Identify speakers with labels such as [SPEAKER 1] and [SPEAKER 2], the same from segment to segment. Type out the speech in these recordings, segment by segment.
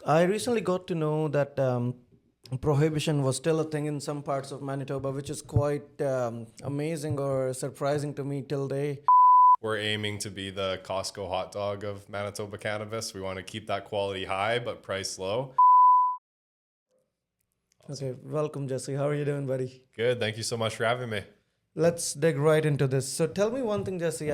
[SPEAKER 1] I recently got to know that prohibition was still a thing in some parts of Manitoba, which is quite amazing or surprising to me till day.
[SPEAKER 2] We're aiming to be the Costco hot dog of Manitoba cannabis. We want to keep that quality high, but price low. Awesome.
[SPEAKER 1] Okay, welcome, Jesse. How are you doing, buddy?
[SPEAKER 2] Good. Thank you so much for having me.
[SPEAKER 1] Let's dig right into this. So tell me one thing, Jesse.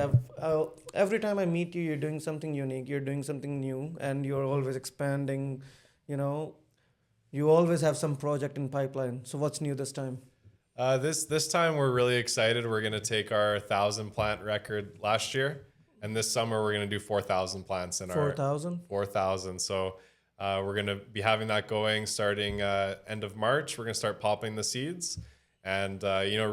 [SPEAKER 1] Every time I meet you, you're doing something unique, you're doing something new, and you're always expanding. You know, you always have some project in pipeline. So what's new this time?
[SPEAKER 2] This time we're really excited. We're going to take our 1,000 plant record last year, and this summer we're going to do 4,000 plants in our
[SPEAKER 1] 4,000?
[SPEAKER 2] 4,000. So we're going to be having that going starting end of March. We're going to start popping the seeds. And,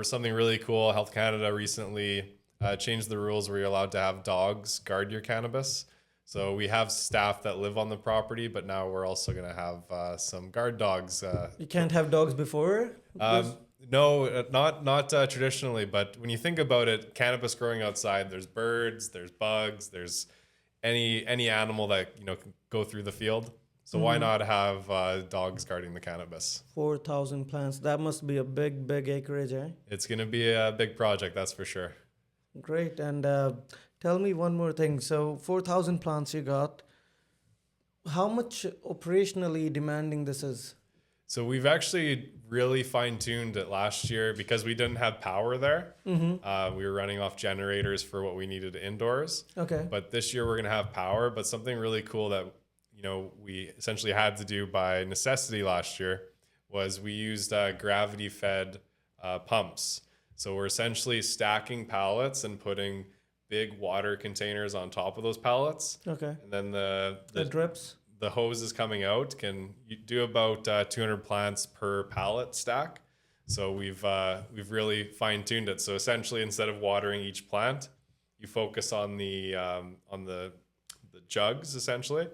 [SPEAKER 2] something really cool. Health Canada recently changed the rules where you're allowed to have dogs guard your cannabis. So we have staff that live on the property, but now we're also going to have some guard dogs.
[SPEAKER 1] You can't have dogs before?
[SPEAKER 2] No, not traditionally, but when you think about it, cannabis growing outside, there's birds, there's bugs, there's any animal that can go through the field. So why not have dogs guarding the cannabis?
[SPEAKER 1] 4,000 plants. That must be a big acreage, eh?
[SPEAKER 2] It's going to be a big project, that's for sure.
[SPEAKER 1] Great. And tell me one more thing. So 4,000 plants you got. How much operationally demanding this is?
[SPEAKER 2] So we've actually really fine-tuned it last year because we didn't have power there. We were running off generators for what we needed indoors.
[SPEAKER 1] Okay.
[SPEAKER 2] But this year we're going to have power. But something really cool that we essentially had to do by necessity last year was we used gravity-fed pumps. So we're essentially stacking pallets and putting big water containers on top of those pallets.
[SPEAKER 1] Okay.
[SPEAKER 2] And then
[SPEAKER 1] The drips?
[SPEAKER 2] the hose is coming out can you do about 200 plants per pallet stack. So we've really fine-tuned it. So essentially, instead of watering each plant, you focus on the jugs essentially.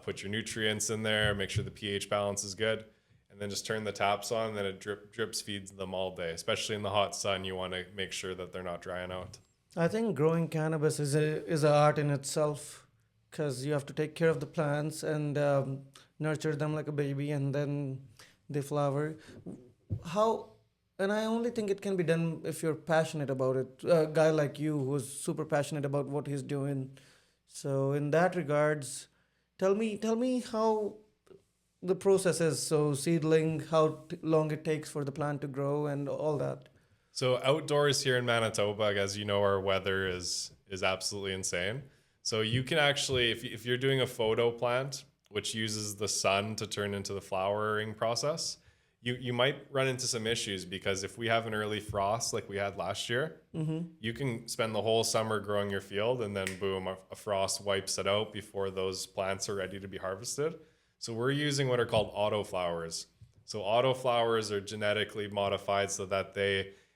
[SPEAKER 2] Put your nutrients in there, make sure the pH balance is good, and then just turn the taps on, and then it drips feeds them all day. Especially in the hot sun, you want to make sure that they're not drying out.
[SPEAKER 1] I think growing cannabis is an art in itself because you have to take care of the plants and nurture them like a baby, and then they flower. How? And I only think it can be done if you're passionate about it. A guy like you who's super passionate about what he's doing. So in that regards, tell me how the process is. So seedling, how long it takes for the plant to grow, and all that.
[SPEAKER 2] So outdoors here in Manitoba, as you know, our weather is absolutely insane. So you can actually, if you're doing a photo plant, which uses the sun to turn into the flowering process, you might run into some issues because if we have an early frost like we had last year, you can spend the whole summer growing your field and then boom, a frost wipes it out before those plants are ready to be harvested. So we're using what are called auto flowers. So auto flowers are genetically modified so that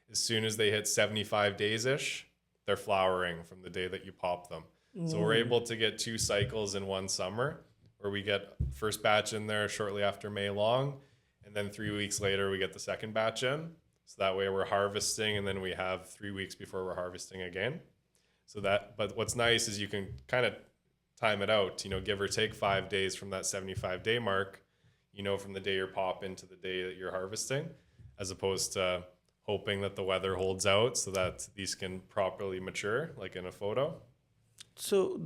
[SPEAKER 2] as soon as they hit 75 days-ish, they're flowering from the day that you pop them. So we're able to get 2 cycles in one summer where we get first batch in there shortly after May long, and then 3 weeks later we get the second batch in. So that way we're harvesting, and then we have 3 weeks before we're harvesting again. But what's nice is you can kind of time it out, give or take 5 days from that 75-day mark, from the day you're pop into the day that you're harvesting, as opposed to hoping that the weather holds out so that these can properly mature, like in a photo.
[SPEAKER 1] So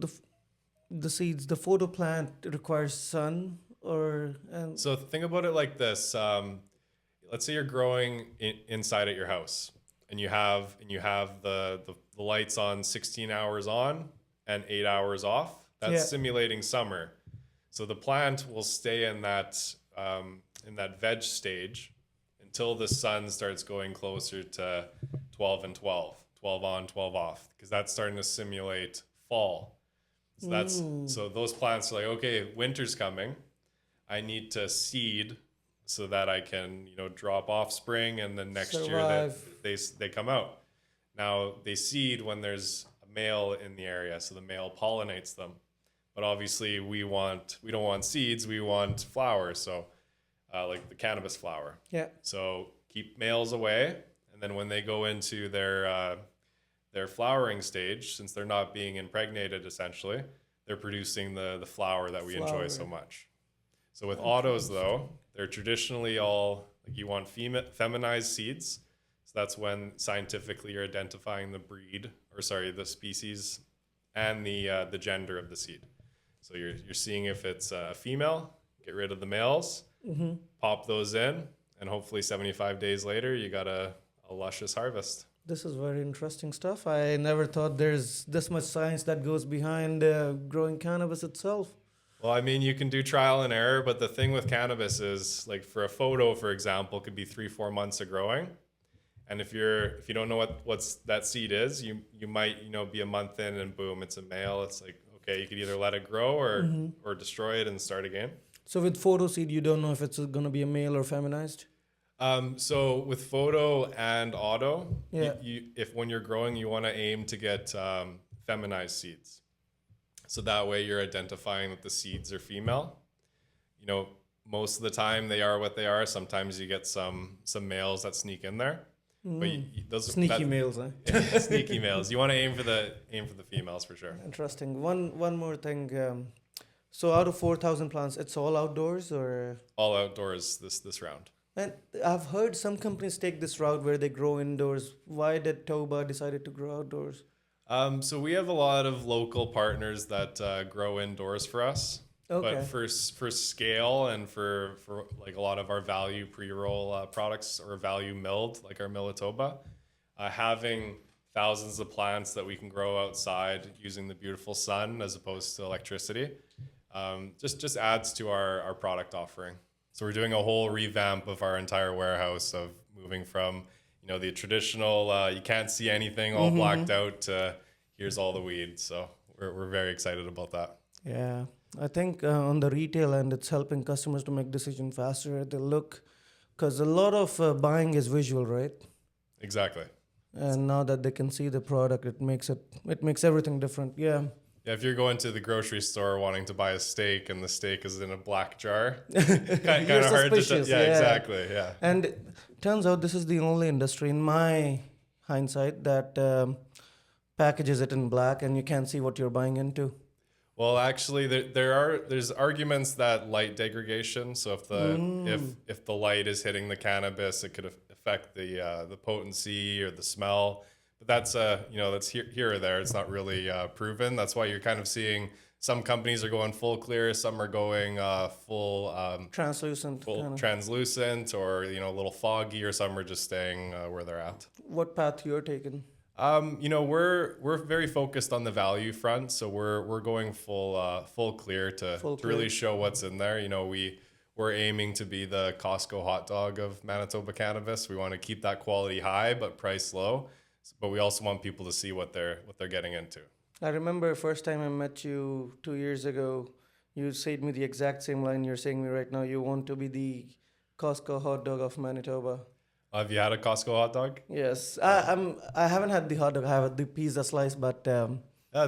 [SPEAKER 1] the seeds, the photo plant requires sun or and
[SPEAKER 2] So think about it like this. Let's say you're growing inside at your house, and you have the lights on 16 hours on and 8 hours off. That's simulating summer. So the plant will stay in that veg stage until the sun starts going closer to 12 and 12 on, 12 off, because that's starting to simulate fall. So those plants are like, okay, winter's coming. I need to seed so that I can, drop offspring, and then next year they come out. Now they seed when there's a male in the area, so the male pollinates them. But obviously we don't want seeds, we want flowers. So like the cannabis flower.
[SPEAKER 1] yeah.
[SPEAKER 2] So keep males away, and then when they go into their flowering stage, since they're not being impregnated, essentially, they're producing the flower that we enjoy so much. So with autos, though, they're traditionally all like you want feminized seeds. So that's when scientifically you're identifying the breed, or sorry, the species, and the gender of the seed. So you're seeing if it's a female, get rid of the males, pop those in, and hopefully 75 days later you got a luscious harvest.
[SPEAKER 1] This is very interesting stuff. I never thought there's this much science that goes behind growing cannabis itself.
[SPEAKER 2] Well, I mean, you can do trial and error, but the thing with cannabis is, like for a photo, for example, could be 3-4 months of growing. And if you don't know what's that seed is, you might be a month in and boom, it's a male. It's like, okay, you could either let it grow or destroy it and start again.
[SPEAKER 1] So with photo seed, you don't know if it's going to be a male or feminized.
[SPEAKER 2] So with photo and auto,
[SPEAKER 1] Yeah.
[SPEAKER 2] if when you're growing, you want to aim to get feminized seeds. So that way you're identifying that the seeds are female. Most of the time they are what they are. Sometimes you get some males that sneak in there. But those
[SPEAKER 1] Sneaky males, eh?
[SPEAKER 2] yeah, sneaky males. You want to aim for the females for sure.
[SPEAKER 1] Interesting. One more thing. So out of 4,000 plants, it's all outdoors, or?
[SPEAKER 2] All outdoors this round.
[SPEAKER 1] And I've heard some companies take this route where they grow indoors. Why did Toba decided to grow outdoors?
[SPEAKER 2] So we have a lot of local partners that grow indoors for us.
[SPEAKER 1] Okay.
[SPEAKER 2] But for scale and for like a lot of our value pre-roll products or value milled, like our Militoba, having thousands of plants that we can grow outside using the beautiful sun as opposed to electricity, just adds to our product offering. So we're doing a whole revamp of our entire warehouse of moving from the traditional you can't see anything all blacked out to here's all the weeds. So we're very excited about that.
[SPEAKER 1] Yeah. I think on the retail end, it's helping customers to make decisions faster. They look, because a lot of buying is visual, right?
[SPEAKER 2] Exactly.
[SPEAKER 1] And now that they can see the product, it makes everything different. Yeah.
[SPEAKER 2] Yeah, if you're going to the grocery store wanting to buy a steak and the steak is in a black jar, kind
[SPEAKER 1] You're
[SPEAKER 2] of hard to
[SPEAKER 1] suspicious,
[SPEAKER 2] yeah,
[SPEAKER 1] yeah.
[SPEAKER 2] exactly, yeah.
[SPEAKER 1] And it turns out this is the only industry, in my hindsight, that packages it in black and you can't see what you're buying into.
[SPEAKER 2] Well, actually, there's arguments that light degradation. So if the light is hitting the cannabis, it could affect the potency or the smell. But that's here or there. It's not really proven. That's why you're kind of seeing some companies are going full clear, some are going full
[SPEAKER 1] Translucent. Kind of.
[SPEAKER 2] translucent, or a little foggy, or some are just staying where they're at.
[SPEAKER 1] What path you're taking?
[SPEAKER 2] We're very focused on the value front, so we're going full clear to really show what's in there. We're aiming to be the Costco hot dog of Manitoba cannabis. We want to keep that quality high but price low, but we also want people to see what they're getting into.
[SPEAKER 1] I remember first time I met you 2 years ago, you said me the exact same line you're saying me right now. You want to be the Costco hot dog of Manitoba.
[SPEAKER 2] Have you had a Costco hot dog?
[SPEAKER 1] Yes, I haven't had the hot dog. I have the pizza slice, but
[SPEAKER 2] The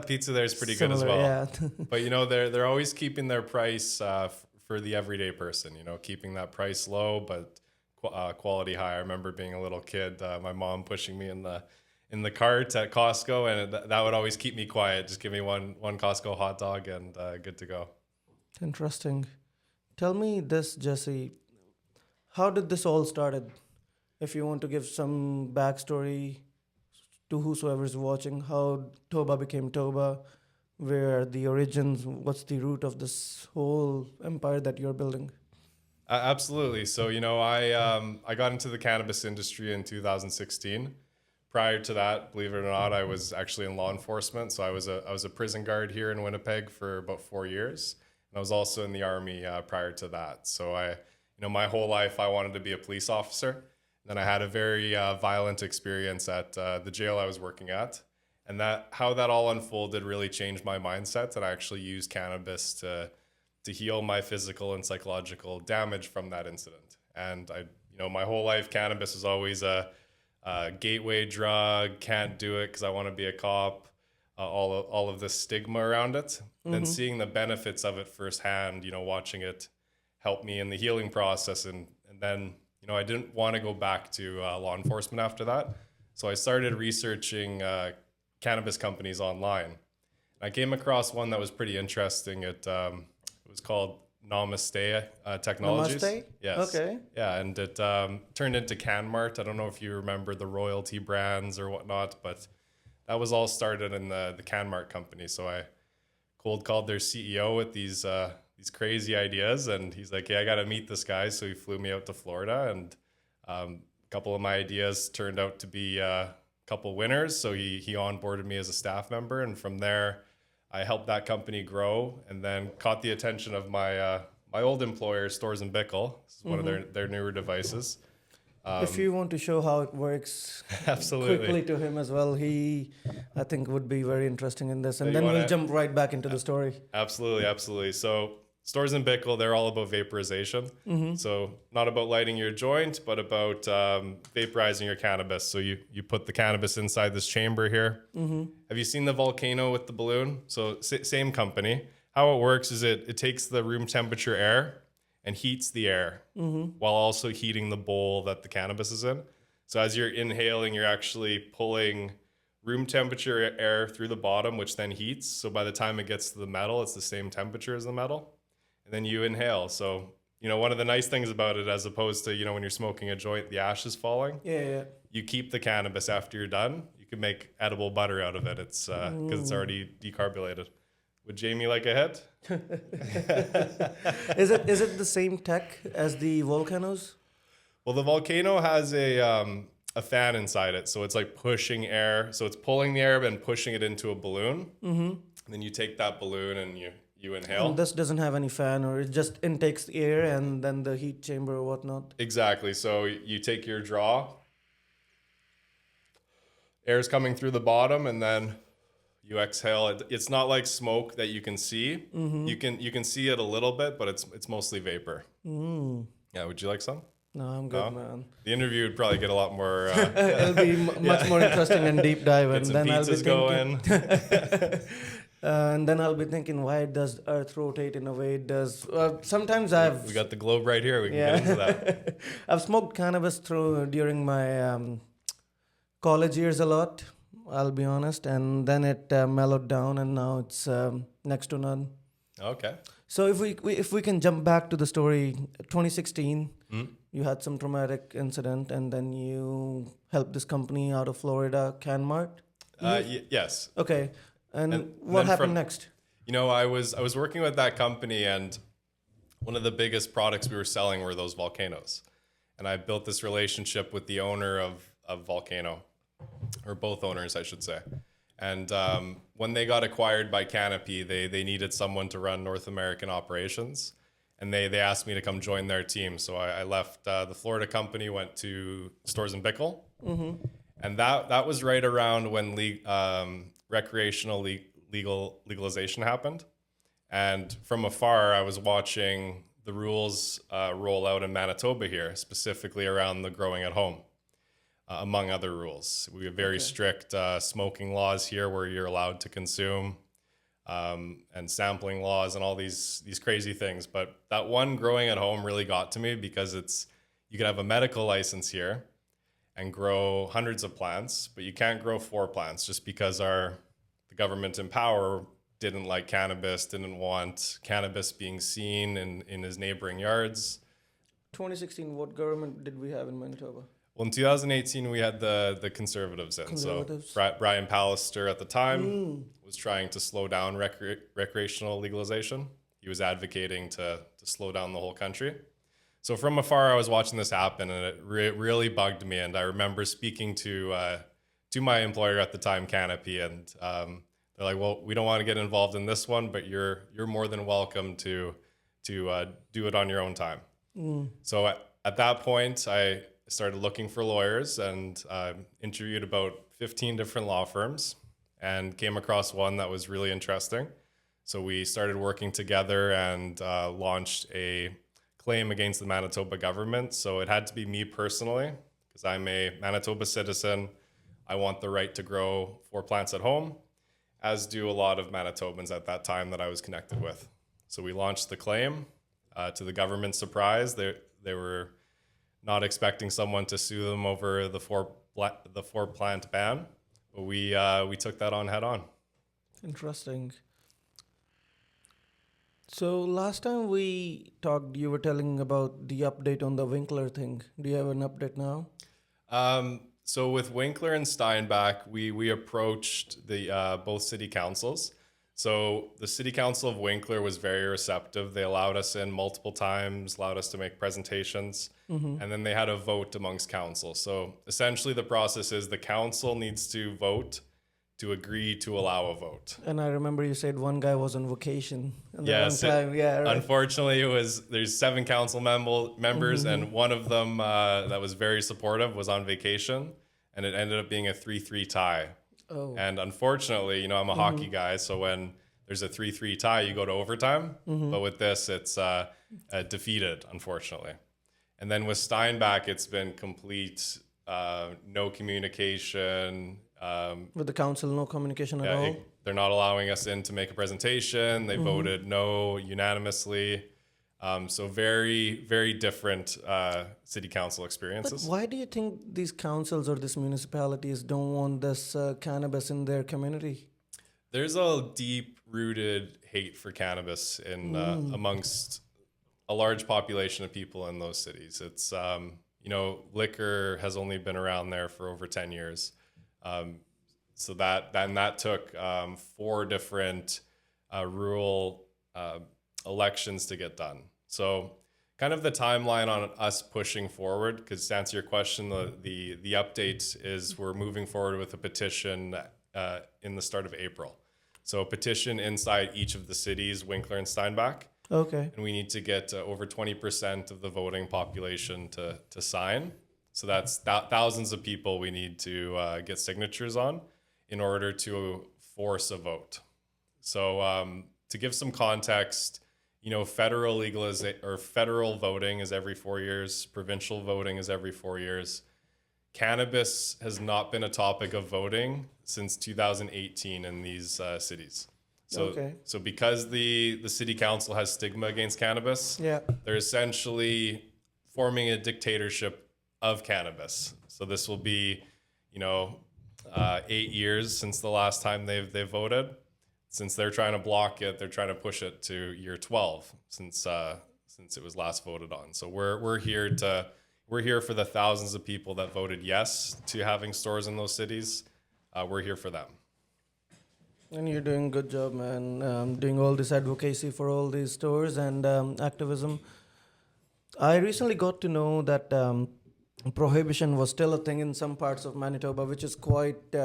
[SPEAKER 2] pizza there is pretty
[SPEAKER 1] similar,
[SPEAKER 2] good as well.
[SPEAKER 1] Yeah.
[SPEAKER 2] But they're always keeping their price for the everyday person. Keeping that price low but quality high. I remember being a little kid, my mom pushing me in the cart at Costco, and that would always keep me quiet. Just give me one Costco hot dog and good to go.
[SPEAKER 1] Interesting. Tell me this, Jesse. How did this all started? If you want to give some backstory to whosoever is watching, how Toba became Toba, where are the origins, what's the root of this whole empire that you're building?
[SPEAKER 2] Absolutely. So I got into the cannabis industry in 2016. Prior to that, believe it or not, I was actually in law enforcement. So I was a prison guard here in Winnipeg for about 4 years, and I was also in the Army prior to that. So my whole life I wanted to be a police officer. Then I had a very violent experience at the jail I was working at, and how that all unfolded really changed my mindset. And I actually used cannabis to heal my physical and psychological damage from that incident. And my whole life, cannabis was always a gateway drug. Can't do it because I want to be a cop. All of the stigma around it. Then seeing the benefits of it firsthand, watching it help me in the healing process, and then. I didn't want to go back to law enforcement after that. So I started researching cannabis companies online. I came across one that was pretty interesting. It was called Namaste Technologies.
[SPEAKER 1] Namaste?
[SPEAKER 2] Yes.
[SPEAKER 1] Okay.
[SPEAKER 2] Yeah, and it turned into CanMart. I don't know if you remember the royalty brands or whatnot, but that was all started in the CanMart company. So I cold called their CEO with these crazy ideas, and he's like, "Yeah, I got to meet this guy." So he flew me out to Florida, and a couple of my ideas turned out to be a couple winners. So he onboarded me as a staff member, and from there, I helped that company grow, and then caught the attention of my old employer, Stores and Bickle. This is one of their newer devices.
[SPEAKER 1] If you want to show how it works
[SPEAKER 2] Absolutely.
[SPEAKER 1] quickly to him as well, I think, would be very interesting in this. And
[SPEAKER 2] you
[SPEAKER 1] then we'll
[SPEAKER 2] wanna-
[SPEAKER 1] jump right back into the story.
[SPEAKER 2] Absolutely. So Stores and Bickle, they're all about vaporization. So not about lighting your joint, but about vaporizing your cannabis. So you put the cannabis inside this chamber here. Have you seen the volcano with the balloon? So same company. How it works is it takes the room temperature air and heats the air while also heating the bowl that the cannabis is in. So as you're inhaling, you're actually pulling room temperature air through the bottom, which then heats. So by the time it gets to the metal, it's the same temperature as the metal. And then you inhale. So, one of the nice things about it, as opposed to, when you're smoking a joint, the ash is falling.
[SPEAKER 1] Yeah.
[SPEAKER 2] You keep the cannabis after you're done. You can make edible butter out of it. It's because it's already decarbonated. Would Jamie like a hit?
[SPEAKER 1] Is it the same tech as the volcanoes?
[SPEAKER 2] Well, the volcano has a fan inside it, so it's like pushing air. So it's pulling the air and pushing it into a balloon. And then you take that balloon and you inhale.
[SPEAKER 1] And this doesn't have any fan, or it just intakes the air and then the heat chamber or whatnot.
[SPEAKER 2] Exactly. So you take your draw, air's coming through the bottom, and then you exhale. It's not like smoke that you can see. You can see it a little bit, but it's mostly vapor. Yeah. Would you like some?
[SPEAKER 1] No, I'm good,
[SPEAKER 2] No?
[SPEAKER 1] man.
[SPEAKER 2] The interview would probably get a lot more.
[SPEAKER 1] It'll be much more interesting and deep dive.
[SPEAKER 2] Get
[SPEAKER 1] And
[SPEAKER 2] some
[SPEAKER 1] then I'll be
[SPEAKER 2] pizzas
[SPEAKER 1] thinking,
[SPEAKER 2] going.
[SPEAKER 1] and then I'll be thinking, why does Earth rotate in a way it does? Sometimes
[SPEAKER 2] We got the globe right here. We can get into that.
[SPEAKER 1] I've smoked cannabis during my college years a lot. I'll be honest, and then it mellowed down, and now it's next to none.
[SPEAKER 2] Okay.
[SPEAKER 1] So if we can jump back to the story, 2016, you had some traumatic incident, and then you helped this company out of Florida, CanMart.
[SPEAKER 2] Yes.
[SPEAKER 1] Okay, and what
[SPEAKER 2] then
[SPEAKER 1] happened
[SPEAKER 2] from-
[SPEAKER 1] next?
[SPEAKER 2] I was working with that company, and one of the biggest products we were selling were those volcanoes. And I built this relationship with the owner of Volcano, or both owners, I should say. And when they got acquired by Canopy, they needed someone to run North American operations. And they asked me to come join their team. So I left the Florida company, went to Stores and Bickle. And that was right around when recreational legalization happened. And from afar, I was watching the rules roll out in Manitoba here, specifically around the growing at home, among other rules. We have very strict smoking laws here where you're allowed to consume, and sampling laws and all these crazy things. But that one growing at home really got to me because you could have a medical license here and grow hundreds of plants, but you can't grow 4 plants just because the government in power didn't like cannabis, didn't want cannabis being seen in his neighboring yards.
[SPEAKER 1] 2016, what government did we have in Manitoba?
[SPEAKER 2] Well, in 2018, we had the Conservatives in.
[SPEAKER 1] Conservatives.
[SPEAKER 2] So Brian Pallister at the time was trying to slow down recreational legalization. He was advocating to slow down the whole country. So from afar, I was watching this happen, and it really bugged me. And I remember speaking to my employer at the time, Canopy, and they're like, "Well, we don't want to get involved in this one, but you're more than welcome to do it on your own time." So at that point, I started looking for lawyers and interviewed about 15 different law firms and came across one that was really interesting. So we started working together and launched a claim against the Manitoba government. So it had to be me personally, because I'm a Manitoba citizen. I want the right to grow 4 plants at home, as do a lot of Manitobans at that time that I was connected with. So we launched the claim. To the government's surprise, they were not expecting someone to sue them over the 4 plant ban, but we took that on head on.
[SPEAKER 1] Interesting. So last time we talked, you were telling about the update on the Winkler thing. Do you have an update now?
[SPEAKER 2] So with Winkler and Steinbach, we approached the both city councils. So the city council of Winkler was very receptive. They allowed us in multiple times, allowed us to make presentations, and then they had a vote amongst council. So essentially, the process is the council needs to vote to agree to allow a vote.
[SPEAKER 1] And I remember you said one guy was on vacation and the one
[SPEAKER 2] Yes,
[SPEAKER 1] time, yeah, right.
[SPEAKER 2] unfortunately, it was there's seven council members, and one of them that was very supportive was on vacation, and it ended up being a 3-3 tie.
[SPEAKER 1] Oh,
[SPEAKER 2] And unfortunately, I'm a hockey guy, so when there's a 3-3 tie, you go to overtime. But with this, it's defeated, unfortunately. And then with Steinbach, it's been complete no communication.
[SPEAKER 1] with the council, no communication at
[SPEAKER 2] Yeah,
[SPEAKER 1] all.
[SPEAKER 2] they're not allowing us in to make a presentation. They voted no unanimously. So very, very different city council
[SPEAKER 1] But
[SPEAKER 2] experiences.
[SPEAKER 1] why do you think these councils or these municipalities don't want this cannabis in their community?
[SPEAKER 2] There's a deep-rooted hate for cannabis in amongst a large population of people in those cities. It's liquor has only been around there for over 10 years. So that took 4 different rural elections to get done. So kind of the timeline on us pushing forward, because to answer your question, the update is we're moving forward with a petition in the start of April. So a petition inside each of the cities, Winkler and Steinbach,
[SPEAKER 1] Okay.
[SPEAKER 2] and we need to get over 20% of the voting population to sign. So that's thousands of people we need to get signatures on in order to force a vote. So to give some context, federal federal voting is every 4 years. Provincial voting is every 4 years. Cannabis has not been a topic of voting since 2018 in these cities. So,
[SPEAKER 1] Okay.
[SPEAKER 2] so because the city council has stigma against cannabis,
[SPEAKER 1] Yeah.
[SPEAKER 2] they're essentially forming a dictatorship of cannabis. So this will be, 8 years since the last time they've voted. Since they're trying to block it, they're trying to push it to year 12 since it was last voted on. So we're here for the thousands of people that voted yes to having stores in those cities. We're here for them.
[SPEAKER 1] And you're doing a good job, man. Doing all this advocacy for all these stores and activism. I recently got to know that prohibition was still a thing in some parts of Manitoba, which is quite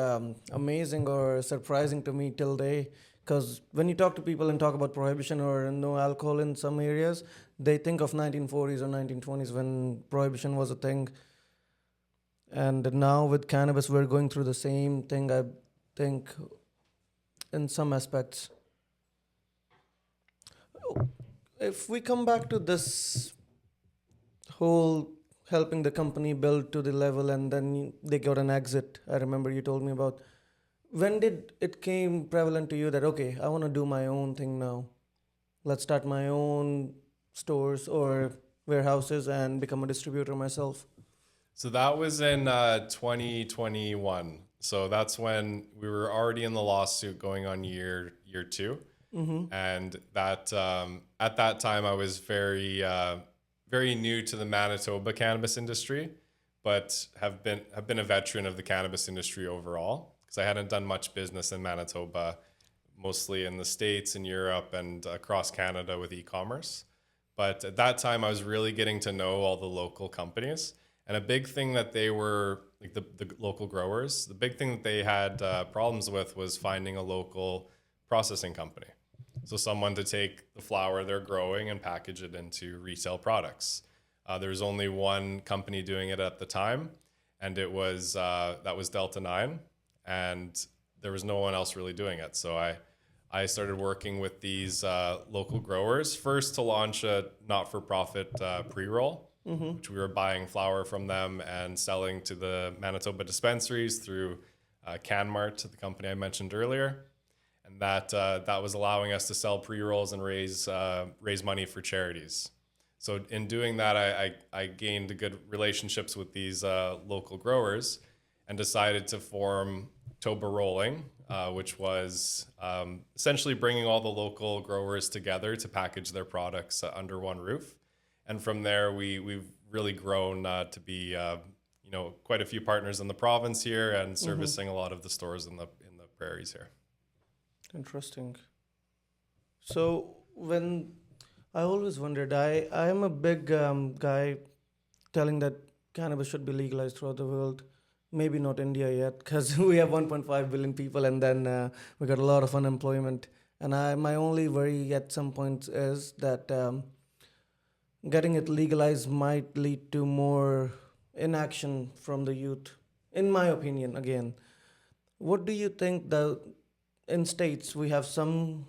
[SPEAKER 1] amazing or surprising to me till day. Because when you talk to people and talk about prohibition or no alcohol in some areas, they think of 1940s or 1920s when prohibition was a thing. And now with cannabis, we're going through the same thing, I think, in some aspects. If we come back to this whole helping the company build to the level and then they got an exit, I remember you told me about. When did it came prevalent to you that, okay, I want to do my own thing now? Let's start my own stores or warehouses and become a distributor myself.
[SPEAKER 2] So that was in 2021. So that's when we were already in the lawsuit going on year 2. And that at that time I was very new to the Manitoba cannabis industry, but have been a veteran of the cannabis industry overall, because I hadn't done much business in Manitoba, mostly in the States and Europe and across Canada with e-commerce. But at that time, I was really getting to know all the local companies. And a big thing that they were, like the local growers, the big thing that they had problems with was finding a local processing company. So someone to take the flower they're growing and package it into retail products. There was only one company doing it at the time, and it was that was Delta 9, and there was no one else really doing it. So I started working with these local growers first to launch a not-for-profit pre-roll, which we were buying flower from them and selling to the Manitoba dispensaries through CanMart, the company I mentioned earlier. And that was allowing us to sell pre-rolls and raise money for charities. So in doing that, I gained good relationships with these local growers and decided to form Toba Rolling, which was essentially bringing all the local growers together to package their products under one roof. And from there, we've really grown to be quite a few partners in the province here and servicing a lot of the stores in the prairies here.
[SPEAKER 1] Interesting. So when I always wondered, I am a big guy telling that cannabis should be legalized throughout the world. Maybe not India yet, because we have 1.5 billion people, and then we got a lot of unemployment. And my only worry at some point is that getting it legalized might lead to more inaction from the youth. In my opinion, again, what do you think that in states we have some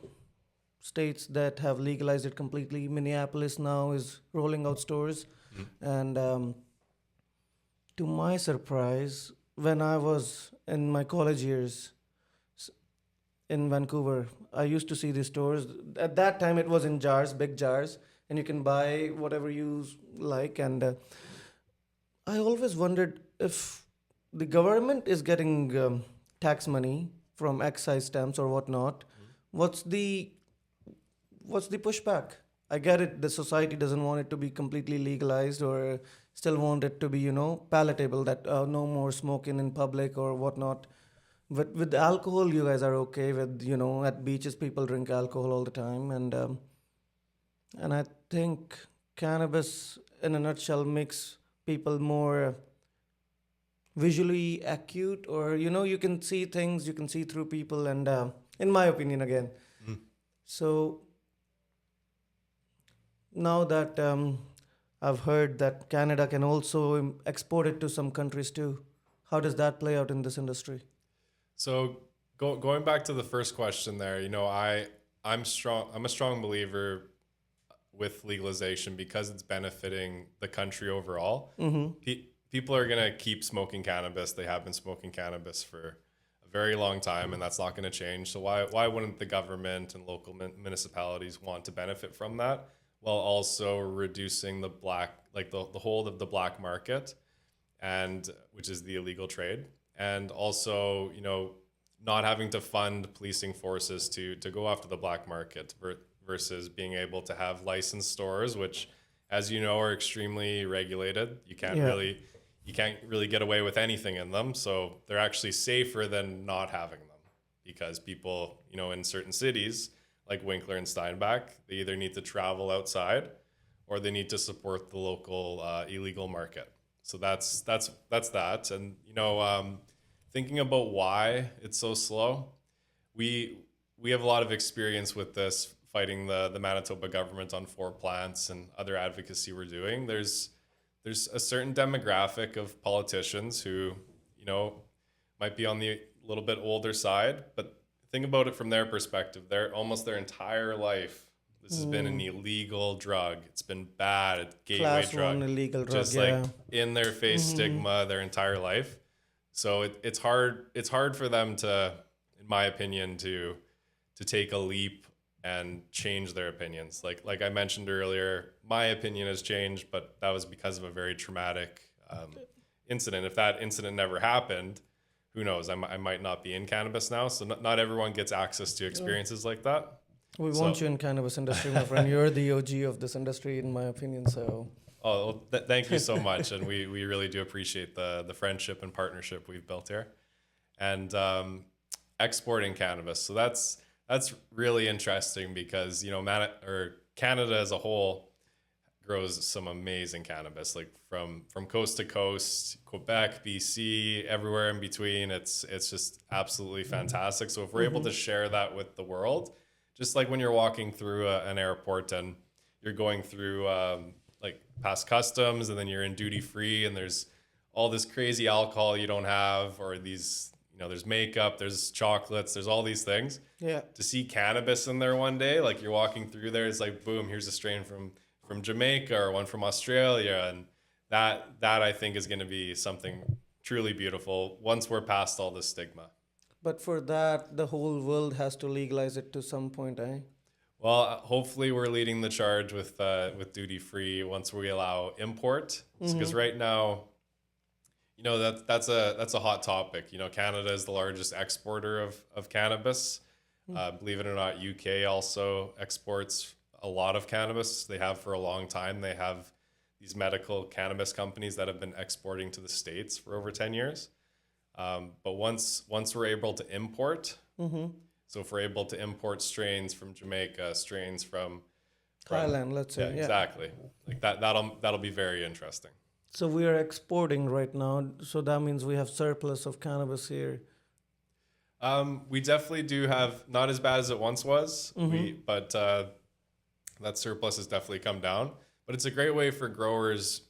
[SPEAKER 1] states that have legalized it completely. Minneapolis now is rolling out stores, and to my surprise, when I was in my college years in Vancouver, I used to see these stores. At that time, it was in jars, big jars, and you can buy whatever you like. And I always wondered if the government is getting tax money from excise stamps or whatnot. What's the pushback? I get it. The society doesn't want it to be completely legalized, or still want it to be, palatable. That no more smoking in public or whatnot. But with alcohol, you guys are okay with, at beaches people drink alcohol all the time, and I think cannabis, in a nutshell, makes people more visually acute, or you can see things, you can see through people, and in my opinion, again. So now that I've heard that Canada can also export it to some countries too, how does that play out in this industry?
[SPEAKER 2] So going back to the first question there, I'm a strong believer with legalization because it's benefiting the country overall. People are going to keep smoking cannabis. They have been smoking cannabis for a very long time, and that's not going to change. So why wouldn't the government and local municipalities want to benefit from that, while also reducing the hold of the black market, and which is the illegal trade, and also not having to fund policing forces to go after the black market versus being able to have licensed stores, which, as you know, are extremely regulated. You can't really get away with anything in them. So they're actually safer than not having them, because people, in certain cities like Winkler and Steinbach, they either need to travel outside or they need to support the local illegal market. So that's that. And thinking about why it's so slow, we have a lot of experience with this, fighting the Manitoba government on 4 plants and other advocacy we're doing. There's a certain demographic of politicians who, might be on the little bit older side, but think about it from their perspective. They're almost their entire life, this has been an illegal drug. It's been bad, a gateway
[SPEAKER 1] Class
[SPEAKER 2] drug.
[SPEAKER 1] one illegal drug,
[SPEAKER 2] Just like in their face stigma their entire life. So it's hard for them to, in my opinion, to take a leap and change their opinions. Like I mentioned earlier, my opinion has changed, but that was because of a very traumatic incident. If that incident never happened, who knows? I might not be in cannabis now. So not everyone gets access to experiences like that.
[SPEAKER 1] We want you in cannabis industry, my friend. You're the OG of this industry, in my opinion. So.
[SPEAKER 2] Oh, well, thank you so much, and we really do appreciate the friendship and partnership we've built here, and exporting cannabis. So that's really interesting because Canada as a whole grows some amazing cannabis, like from coast to coast, Quebec, BC, everywhere in between. It's just absolutely fantastic. So if we're able to share that with the world, just like when you're walking through an airport and you're going through like past customs, and then you're in duty free, and there's all this crazy alcohol you don't have, or these, there's makeup, there's chocolates, there's all these things.
[SPEAKER 1] Yeah.
[SPEAKER 2] To see cannabis in there one day, like you're walking through there, it's like, boom, here's a strain from Jamaica or one from Australia. And that I think is going to be something truly beautiful once we're past all this stigma.
[SPEAKER 1] But for that, the whole world has to legalize it to some point, eh?
[SPEAKER 2] Well, hopefully we're leading the charge with duty free once we allow import. Because right now, That's a hot topic. Canada is the largest exporter of cannabis. Believe it or not, UK also exports a lot of cannabis. They have for a long time. They have these medical cannabis companies that have been exporting to the States for over 10 years. But once we're able to import, so if we're able to import strains from Jamaica, strains from
[SPEAKER 1] Thailand, let's
[SPEAKER 2] yeah,
[SPEAKER 1] say. Yeah.
[SPEAKER 2] exactly, like that'll be very interesting.
[SPEAKER 1] So we are exporting right now. So that means we have surplus of cannabis here.
[SPEAKER 2] We definitely do have, not as bad as it once was. But that surplus has definitely come down. But it's a great way for growers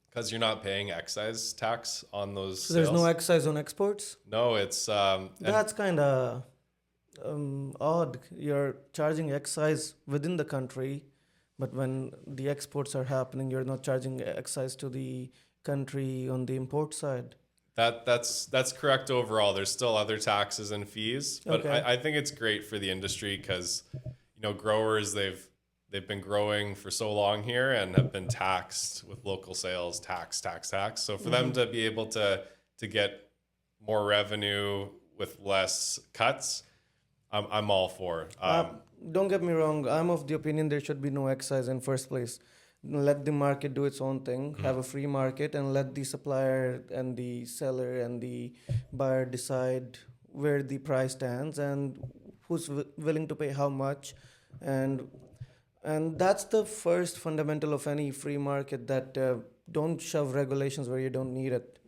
[SPEAKER 2] because you're not paying excise tax on those
[SPEAKER 1] So there's no
[SPEAKER 2] sales.
[SPEAKER 1] excise on exports.
[SPEAKER 2] No, it's and
[SPEAKER 1] That's kind of odd. You're charging excise within the country, but when the exports are happening, you're not charging excise to the country on the import side.
[SPEAKER 2] that's correct overall. There's still other taxes and fees, but
[SPEAKER 1] Okay.
[SPEAKER 2] I think it's great for the industry because growers they've been growing for so long here and have been taxed with local sales tax. So for them to be able to get more revenue with less cuts, I'm all for.
[SPEAKER 1] Don't get me wrong. I'm of the opinion there should be no excise in first place. Let the market do its own thing. Have a free market and let the supplier and the seller and the buyer decide where the price stands and who's willing to pay how much, and that's the first fundamental of any free market, that don't shove regulations where you don't need it.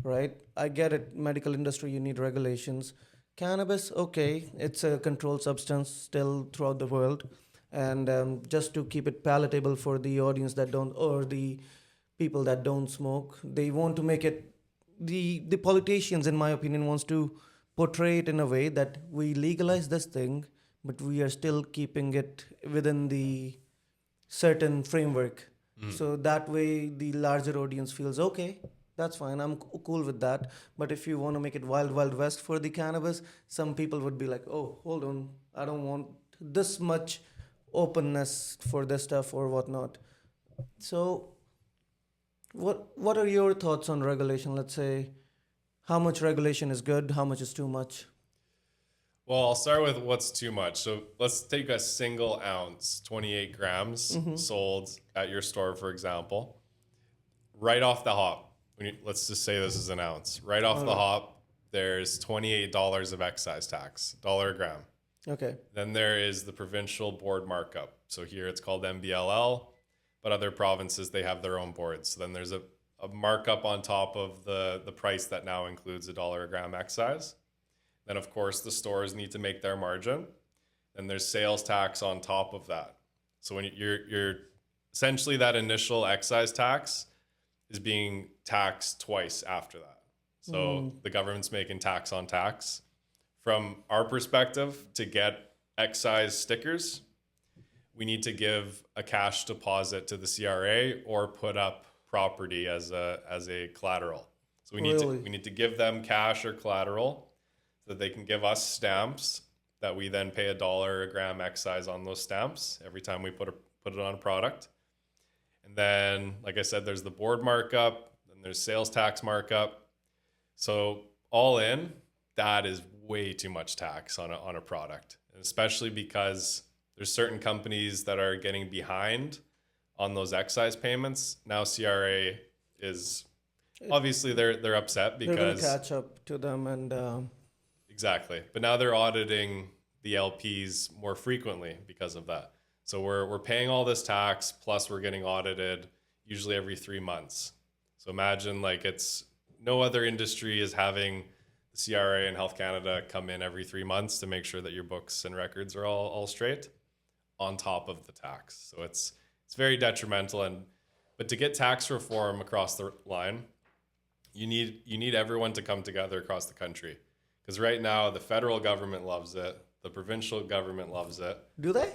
[SPEAKER 1] Right? I get it. Medical industry, you need regulations. Cannabis, okay, it's a controlled substance still throughout the world, and just to keep it palatable for the audience that don't, or the people that don't smoke, they want to make it. The politicians, in my opinion, wants to portray it in a way that we legalize this thing, but we are still keeping it within the certain framework. So that way the larger audience feels okay, that's fine, I'm cool with that. But if you want to make it wild wild west for the cannabis, some people would be like, oh, hold on, I don't want this much openness for this stuff or whatnot. So what are your thoughts on regulation? Let's say, how much regulation is good, how much is too much?
[SPEAKER 2] Well, I'll start with what's too much. So let's take a single ounce, 28 grams sold at your store, for example. Right off the hop, let's just say this is an ounce. Right off the hop, there's $28 of excise tax, dollar a gram.
[SPEAKER 1] Okay.
[SPEAKER 2] Then there is the provincial board markup. So here it's called MBLL, but other provinces, they have their own boards. So then there's a markup on top of the price that now includes $1 a gram excise. Then, of course, the stores need to make their margin. Then there's sales tax on top of that. So when you're essentially, that initial excise tax is being taxed twice after that. So the government's making tax on tax. From our perspective, to get excise stickers, we need to give a cash deposit to the CRA or put up property as a collateral. So we need to give them cash or collateral, so that they can give us stamps that we then pay $1 a gram excise on those stamps every time we put it on a product. And then, like I said, there's the board markup, then there's sales tax markup. So all in, that is way too much tax on a product, and especially because there's certain companies that are getting behind on those excise payments. Now CRA is obviously they're upset because
[SPEAKER 1] they're going to catch up to them, and
[SPEAKER 2] exactly. But now they're auditing the LPs more frequently because of that. So we're paying all this tax, plus we're getting audited usually every 3 months. So imagine, like, it's no other industry is having the CRA and Health Canada come in every 3 months to make sure that your books and records are all straight on top of the tax. So it's very detrimental. But to get tax reform across the line, you need everyone to come together across the country. Because right now, the federal government loves it. The provincial government loves it.
[SPEAKER 1] do they?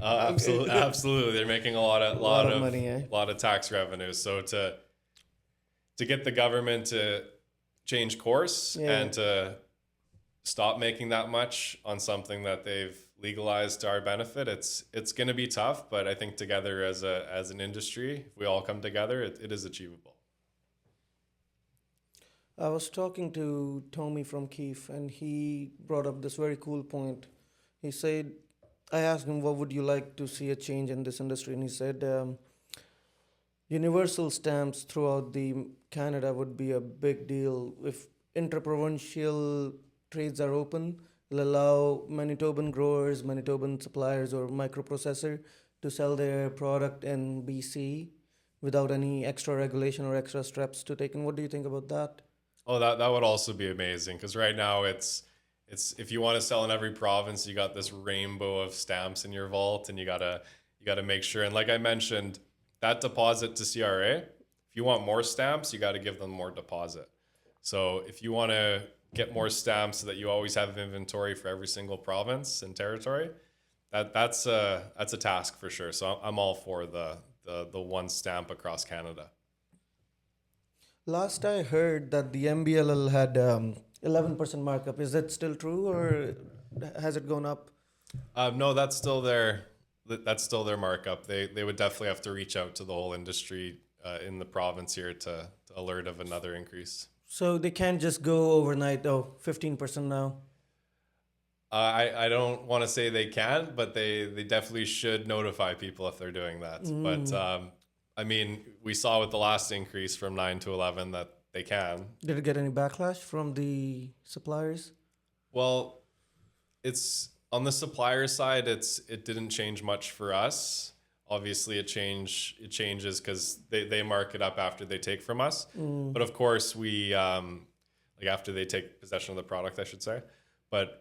[SPEAKER 2] Absolutely, absolutely. They're making a lot of
[SPEAKER 1] money, eh?
[SPEAKER 2] lot of tax revenue. So to get the government to change course and to stop making that much on something that they've legalized to our benefit, it's going to be tough. But I think together as an industry, if we all come together, it is achievable.
[SPEAKER 1] I was talking to Tommy from Keef, and he brought up this very cool point. He said, I asked him, what would you like to see a change in this industry? And he said, universal stamps throughout the Canada would be a big deal if interprovincial trades are open. It'll allow Manitoban growers, Manitoban suppliers, or microprocessor to sell their product in BC without any extra regulation or extra steps to take. And what do you think about that?
[SPEAKER 2] Oh, that would also be amazing because right now it's if you want to sell in every province, you got this rainbow of stamps in your vault, and you gotta make sure. And like I mentioned, that deposit to CRA, if you want more stamps, you got to give them more deposit. So if you want to get more stamps so that you always have inventory for every single province and territory, that's a task for sure. So I'm all for the one stamp across Canada.
[SPEAKER 1] Last I heard that the MBLL had 11% markup. Is that still true or has it gone up?
[SPEAKER 2] No, that's still their markup. They would definitely have to reach out to the whole industry in the province here to alert of another increase.
[SPEAKER 1] So they can't just go overnight, oh, 15% now.
[SPEAKER 2] I don't want to say they can't, but they definitely should notify people if they're doing that. But I mean, we saw with the last increase from 9 to 11 that they can.
[SPEAKER 1] Did it get any backlash from the suppliers?
[SPEAKER 2] Well, it's on the supplier side. It didn't change much for us. Obviously, it changes because they mark it up after they take from us. But of course, we like after they take possession of the product, I should say. But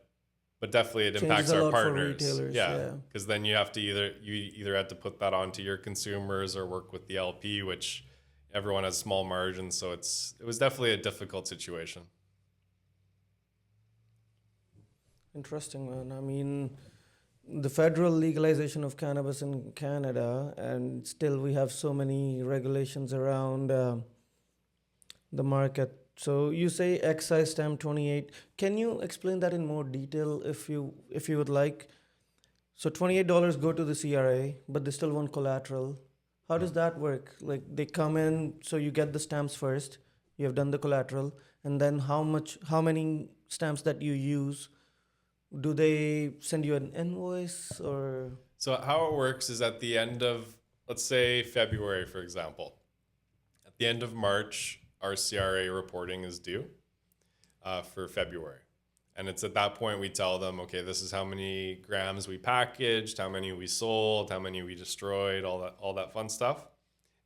[SPEAKER 2] definitely it
[SPEAKER 1] Changes
[SPEAKER 2] impacts
[SPEAKER 1] a
[SPEAKER 2] our
[SPEAKER 1] lot for
[SPEAKER 2] partners.
[SPEAKER 1] retailers,
[SPEAKER 2] Yeah,
[SPEAKER 1] yeah.
[SPEAKER 2] because then you have to either had to put that onto your consumers or work with the LP, which everyone has small margins. So it was definitely a difficult situation.
[SPEAKER 1] Interesting, man. I mean, the federal legalization of cannabis in Canada, and still we have so many regulations around the market. So you say excise stamp 28. Can you explain that in more detail if you would like? So $28 go to the CRA, but they still want collateral. How does that work? Like they come in, so you get the stamps first. You have done the collateral, and then how many stamps that you use? Do they send you an invoice or?
[SPEAKER 2] So how it works is at the end of, let's say, February, for example. At the end of March, our CRA reporting is due for February. And it's at that point we tell them, okay, this is how many grams we packaged, how many we sold, how many we destroyed, all that fun stuff,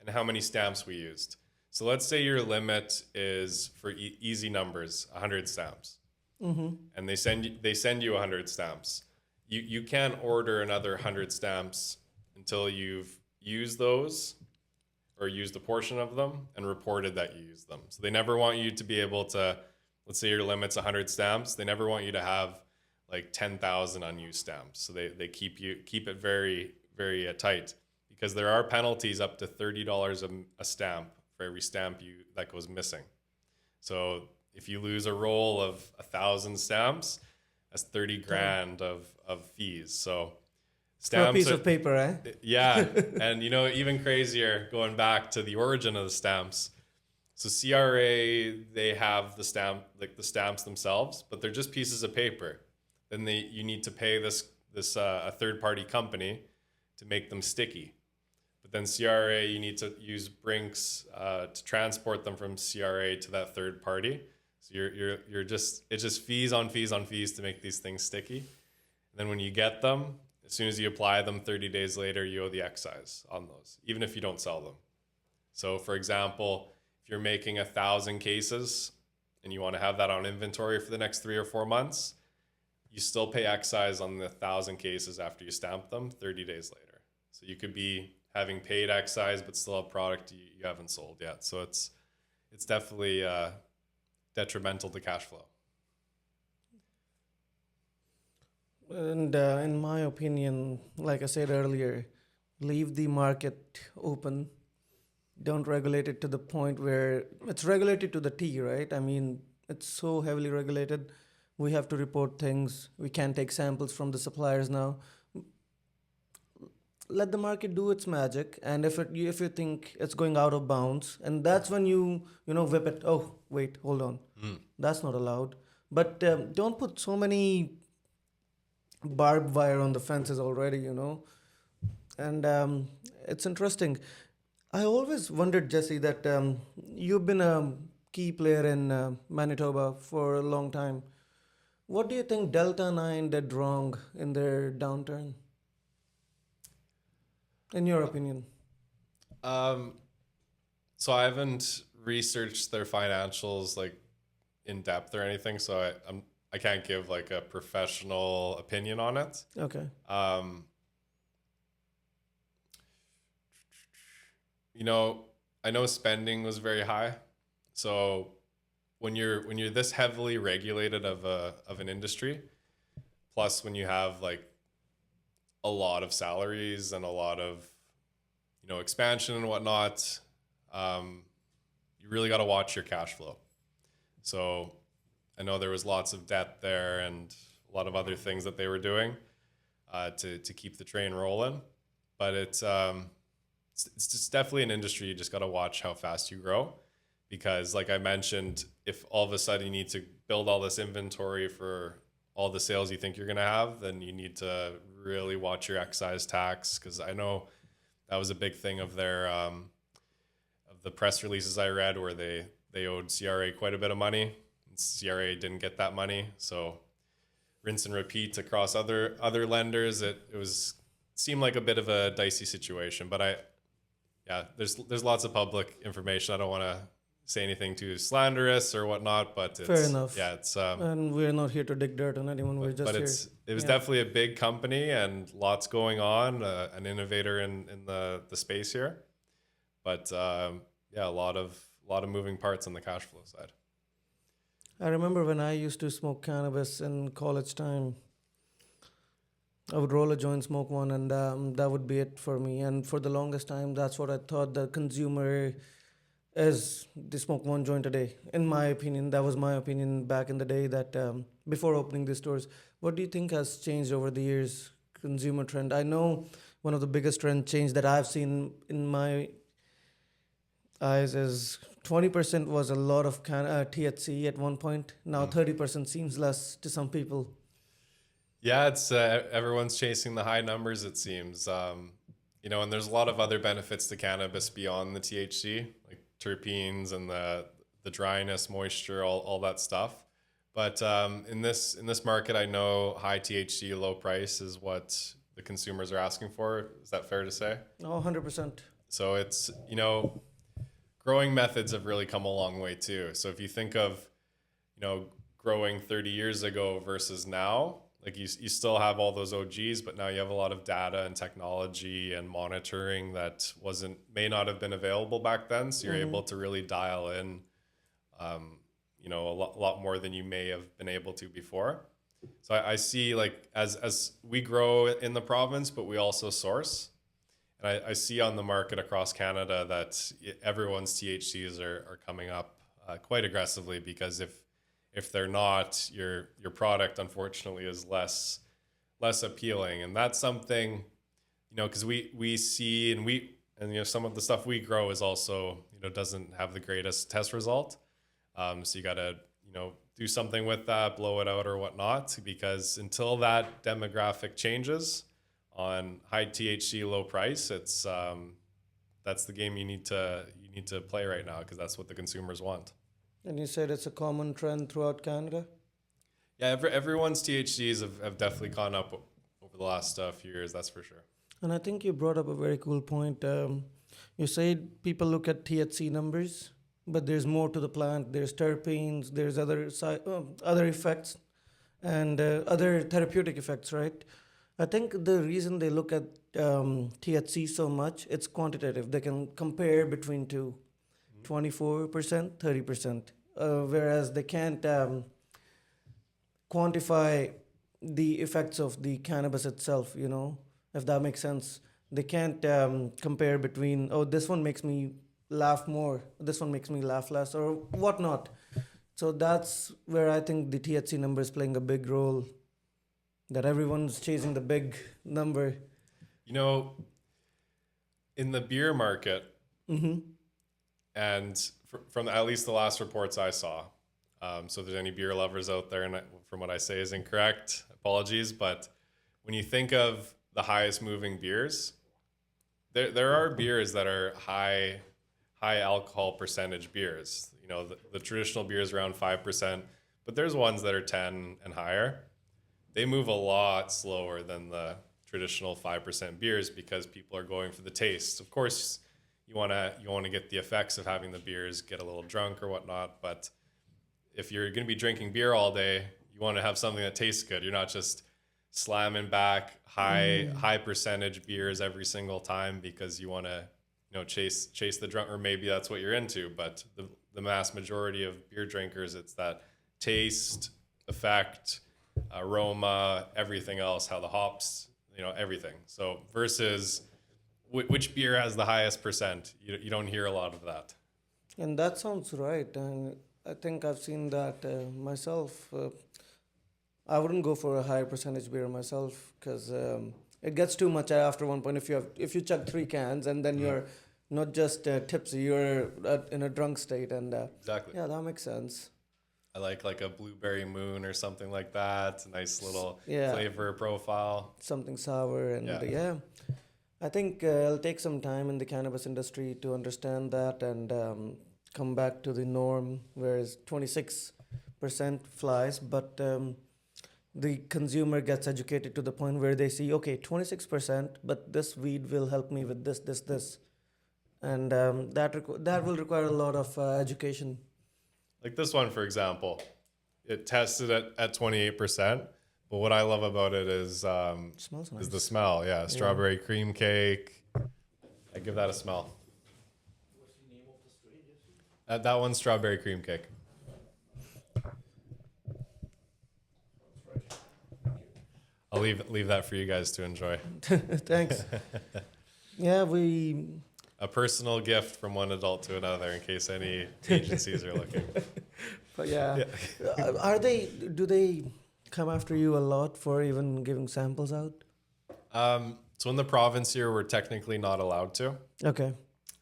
[SPEAKER 2] and how many stamps we used. So let's say your limit is for easy numbers, 100 stamps. And they send you 100 stamps. You can't order another 100 stamps until you've used those or used a portion of them and reported that you used them. So they never want you to be able to, let's say your limit's 100 stamps. They never want you to have like 10,000 unused stamps. So they keep it very, very tight because there are penalties up to $30 a stamp for every stamp that goes missing. So if you lose a roll of 1,000 stamps, that's 30 grand of fees. So
[SPEAKER 1] For a piece
[SPEAKER 2] stamps are,
[SPEAKER 1] of paper, eh?
[SPEAKER 2] yeah. And even crazier, going back to the origin of the stamps. So CRA, they have the stamps themselves, but they're just pieces of paper. Then you need to pay this a third party company to make them sticky. But then CRA, you need to use Brinks to transport them from CRA to that third party. So it's just fees on fees on fees to make these things sticky. And then when you get them, as soon as you apply them, 30 days later, you owe the excise on those, even if you don't sell them. So for example, if you're making 1,000 cases and you want to have that on inventory for the next 3 or 4 months, you still pay excise on the 1,000 cases after you stamp them 30 days later. So you could be having paid excise, but still have product you haven't sold yet. So it's definitely detrimental to cash flow.
[SPEAKER 1] And in my opinion, like I said earlier, leave the market open. Don't regulate it to the point where it's regulated to the T, right? I mean, it's so heavily regulated. We have to report things. We can't take samples from the suppliers now. let the market do its magic, and if you think it's going out of bounds, and that's when you whip it. Oh wait, hold on,
[SPEAKER 2] Mm.
[SPEAKER 1] that's not allowed. But don't put so many barbed wire on the fences already, and it's interesting. I always wondered, Jesse, that you've been a key player in Manitoba for a long time. What do you think Delta 9 did wrong in their downturn, in your opinion?
[SPEAKER 2] Um, so I haven't researched their financials like in depth or anything, so I can't give like a professional opinion on it.
[SPEAKER 1] Okay.
[SPEAKER 2] Um, you know, I know spending was very high, so when you're this heavily regulated of an industry, plus when you have like a lot of salaries and a lot of expansion and whatnot, um, you really got to watch your cash flow. So I know there was lots of debt there and a lot of other things that they were doing to keep the train rolling. But it's just definitely an industry you just got to watch how fast you grow, because like I mentioned, if all of a sudden you need to build all this inventory for all the sales you think you're going to have, then you need to really watch your excise tax, because I know that was a big thing of their of the press releases I read, where they owed CRA quite a bit of money. And CRA didn't get that money, so rinse and repeat across other lenders. It was seemed like a bit of a dicey situation, but there's lots of public information. I don't want to say anything too slanderous or whatnot, but
[SPEAKER 1] Fair enough.
[SPEAKER 2] it's
[SPEAKER 1] And we're not here to dig dirt on anyone. We're just
[SPEAKER 2] but
[SPEAKER 1] here.
[SPEAKER 2] it was
[SPEAKER 1] Yeah.
[SPEAKER 2] definitely a big company and lots going on. An innovator in the space here, but a lot of moving parts on the cash flow side.
[SPEAKER 1] I remember when I used to smoke cannabis in college time. I would roll a joint, smoke one, and that would be it for me. And for the longest time, that's what I thought the consumer is. They smoke one joint a day. In my opinion, that was my opinion back in the day. That before opening these stores, what do you think has changed over the years? Consumer trend. I know one of the biggest trend change that I've seen in my eyes is 20% was a lot of THC at one point. Now 30% seems less to some people.
[SPEAKER 2] Yeah, it's everyone's chasing the high numbers, it seems. And there's a lot of other benefits to cannabis beyond the THC, like terpenes and the dryness, moisture, all that stuff. But in this market, I know high THC, low price is what the consumers are asking for. Is that fair to say?
[SPEAKER 1] Oh, 100%.
[SPEAKER 2] So it's, growing methods have really come a long way too. So if you think of, growing 30 years ago versus now, like you still have all those OGs, but now you have a lot of data and technology and monitoring that may not have been available back then. So you're able to really dial in, a lot more than you may have been able to before. So I see, like, as we grow in the province, but we also source. And I see on the market across Canada that everyone's THCs are coming up quite aggressively, because if they're not, your product unfortunately is less appealing. And that's something, because we see and some of the stuff we grow is also doesn't have the greatest test result. So you got to do something with that, blow it out or whatnot, because until that demographic changes on high THC, low price, it's that's the game you need to play right now, because that's what the consumers want.
[SPEAKER 1] And you said it's a common trend throughout Canada?
[SPEAKER 2] Yeah, everyone's THCs have definitely gone up over the last few years, that's for sure.
[SPEAKER 1] And I think you brought up a very cool point. You said people look at THC numbers, but there's more to the plant. There's terpenes, there's other effects, and other therapeutic effects, right? I think the reason they look at THC so much, it's quantitative. They can compare between two, 24%, 30%, whereas they can't quantify the effects of the cannabis itself, if that makes sense. They can't compare between, oh, this one makes me laugh more, this one makes me laugh less, or whatnot. So that's where I think the THC number is playing a big role, that everyone's chasing the big number.
[SPEAKER 2] In the beer market,
[SPEAKER 1] Mm-hmm.
[SPEAKER 2] and from at least the last reports I saw, so if there's any beer lovers out there, and from what I say is incorrect, apologies, but when you think of the highest moving beers, there are beers that are high alcohol percentage beers. You know, the traditional beer is around 5%, but there's ones that are 10 and higher. They move a lot slower than the traditional 5% beers because people are going for the taste. Of course, you want to get the effects of having the beers get a little drunk or whatnot, but if you're going to be drinking beer all day, you want to have something that tastes good. You're not just slamming back high percentage beers every single time because you want to, chase the drunk, or maybe that's what you're into. But the mass majority of beer drinkers, it's that taste, effect, aroma, everything else, how the hops, everything. So versus which beer has the highest percent, you don't hear a lot of that.
[SPEAKER 1] And that sounds right. And I think I've seen that myself. I wouldn't go for a higher percentage beer myself because it gets too much after one point. If you chug 3 cans and then you're not just tipsy, you're in a drunk state, and
[SPEAKER 2] Exactly.
[SPEAKER 1] yeah, that makes sense.
[SPEAKER 2] I like a blueberry moon or something like that. A nice little
[SPEAKER 1] Yeah.
[SPEAKER 2] flavor profile.
[SPEAKER 1] Something sour, and
[SPEAKER 2] Yeah.
[SPEAKER 1] yeah. I think it'll take some time in the cannabis industry to understand that and come back to the norm, whereas 26% flies, but the consumer gets educated to the point where they see, okay, 26%, but this weed will help me with this. And that will require a lot of education.
[SPEAKER 2] Like this one, for example, it tested at 28%. But what I love about it is
[SPEAKER 1] Smells nice.
[SPEAKER 2] is the smell. Yeah, strawberry cream cake. I give that a smell.
[SPEAKER 3] What's the name of the strain?
[SPEAKER 2] That one's strawberry cream cake. I'll leave that for you guys to enjoy.
[SPEAKER 1] Thanks. Yeah,
[SPEAKER 2] A personal gift from one adult to another, in case any agencies are looking.
[SPEAKER 1] but yeah. Do they come after you a lot for even giving samples out?
[SPEAKER 2] So in the province here, we're technically not allowed to.
[SPEAKER 1] Okay.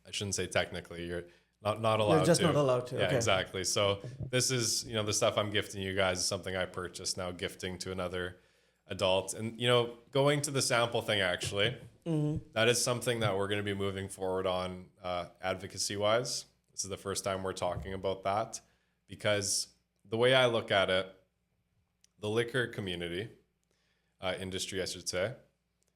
[SPEAKER 2] I shouldn't say technically. You're not allowed
[SPEAKER 1] You're just
[SPEAKER 2] to.
[SPEAKER 1] not allowed to.
[SPEAKER 2] Yeah,
[SPEAKER 1] Okay.
[SPEAKER 2] exactly. So this is, the stuff I'm gifting you guys is something I purchased, now gifting to another adult. And, going to the sample thing, actually, that is something that we're going to be moving forward on advocacy-wise. This is the first time we're talking about that, because the way I look at it, the liquor community, industry, I should say.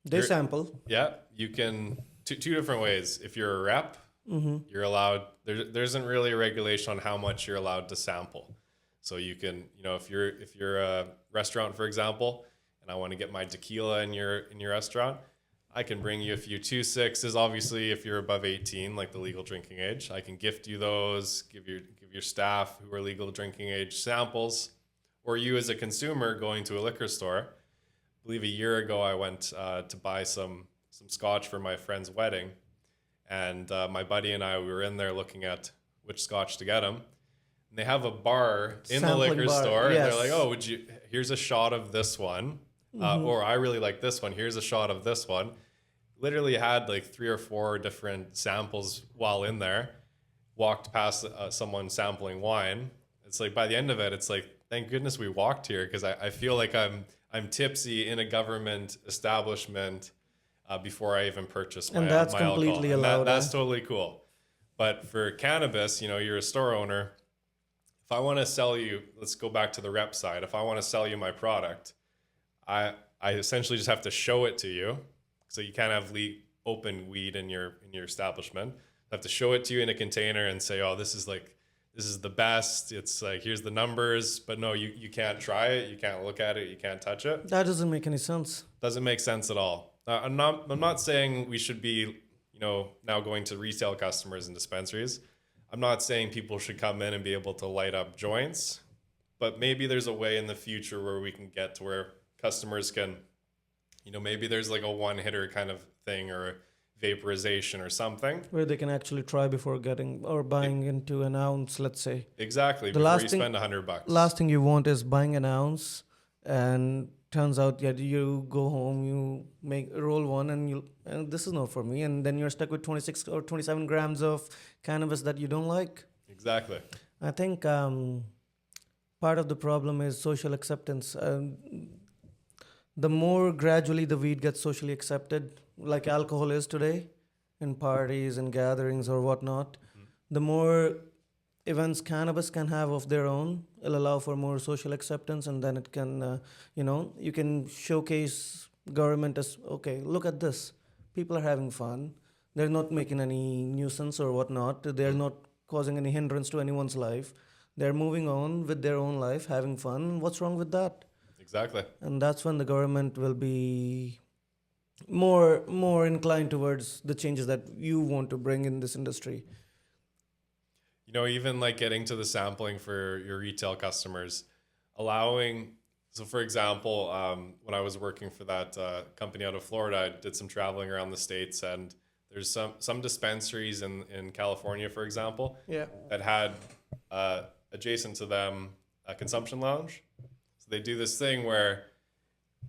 [SPEAKER 1] They sample.
[SPEAKER 2] Yeah, you can, two different ways. If you're a rep, you're allowed, there isn't really a regulation on how much you're allowed to sample. So you can, if you're a restaurant, for example, and I want to get my tequila in your restaurant, I can bring you a few 2.6s. Obviously, if you're above 18, like the legal drinking age, I can gift you those, give your staff who are legal drinking age samples, or you as a consumer going to a liquor store. I believe a year ago I went to buy some scotch for my friend's wedding, and my buddy and I, we were in there looking at which scotch to get him. And they have a bar in the
[SPEAKER 1] Sampling
[SPEAKER 2] liquor
[SPEAKER 1] bar,
[SPEAKER 2] store,
[SPEAKER 1] yes.
[SPEAKER 2] and they're like, "Oh, here's a shot of this one." Or I really like this one. Here's a shot of this one. Literally had like 3 or 4 different samples while in there. Walked past someone sampling wine. It's like by the end of it, it's like, thank goodness we walked here, because I feel like I'm tipsy in a government establishment before I even purchase my
[SPEAKER 1] And that's
[SPEAKER 2] my alcohol.
[SPEAKER 1] completely
[SPEAKER 2] And
[SPEAKER 1] allowed,
[SPEAKER 2] that's totally cool. But for cannabis, you're a store owner. If I want to sell you, let's go back to the rep side. If I want to sell you my product, I essentially just have to show it to you. So you can't have open weed in your establishment. I have to show it to you in a container and say, "Oh, this is the best. It's like, here's the numbers." But no, you can't try it. You can't look at it. You can't touch it.
[SPEAKER 1] That doesn't make any sense.
[SPEAKER 2] Doesn't make sense at all. I'm not saying we should be, now going to retail customers and dispensaries. I'm not saying people should come in and be able to light up joints, but maybe there's a way in the future where we can get to where customers can, maybe there's like a one-hitter kind of thing, or vaporization or something.
[SPEAKER 1] Where they can actually try before getting or buying into an ounce, let's say.
[SPEAKER 2] Exactly.
[SPEAKER 1] The
[SPEAKER 2] Before
[SPEAKER 1] last
[SPEAKER 2] you
[SPEAKER 1] thing-
[SPEAKER 2] spend $100.
[SPEAKER 1] Last thing you want is buying an ounce and turns out that you go home, you make roll one, and this is not for me, and then you're stuck with 26 or 27 grams of cannabis that you don't like.
[SPEAKER 2] Exactly.
[SPEAKER 1] I think part of the problem is social acceptance. The more gradually the weed gets socially accepted, like alcohol is today, in parties and gatherings or whatnot, the more events cannabis can have of their own, it'll allow for more social acceptance, and then it can, you can showcase government as, okay, look at this. People are having fun. They're not making any nuisance or whatnot. They're not causing any hindrance to anyone's life. They're moving on with their own life, having fun. What's wrong with that?
[SPEAKER 2] Exactly.
[SPEAKER 1] And that's when the government will be more inclined towards the changes that you want to bring in this industry.
[SPEAKER 2] You know, even like getting to the sampling for your retail customers, allowing, so for example, when I was working for that company out of Florida, I did some traveling around the States, and there's some dispensaries in California, for example,
[SPEAKER 1] Yeah.
[SPEAKER 2] that had adjacent to them a consumption lounge. So they do this thing where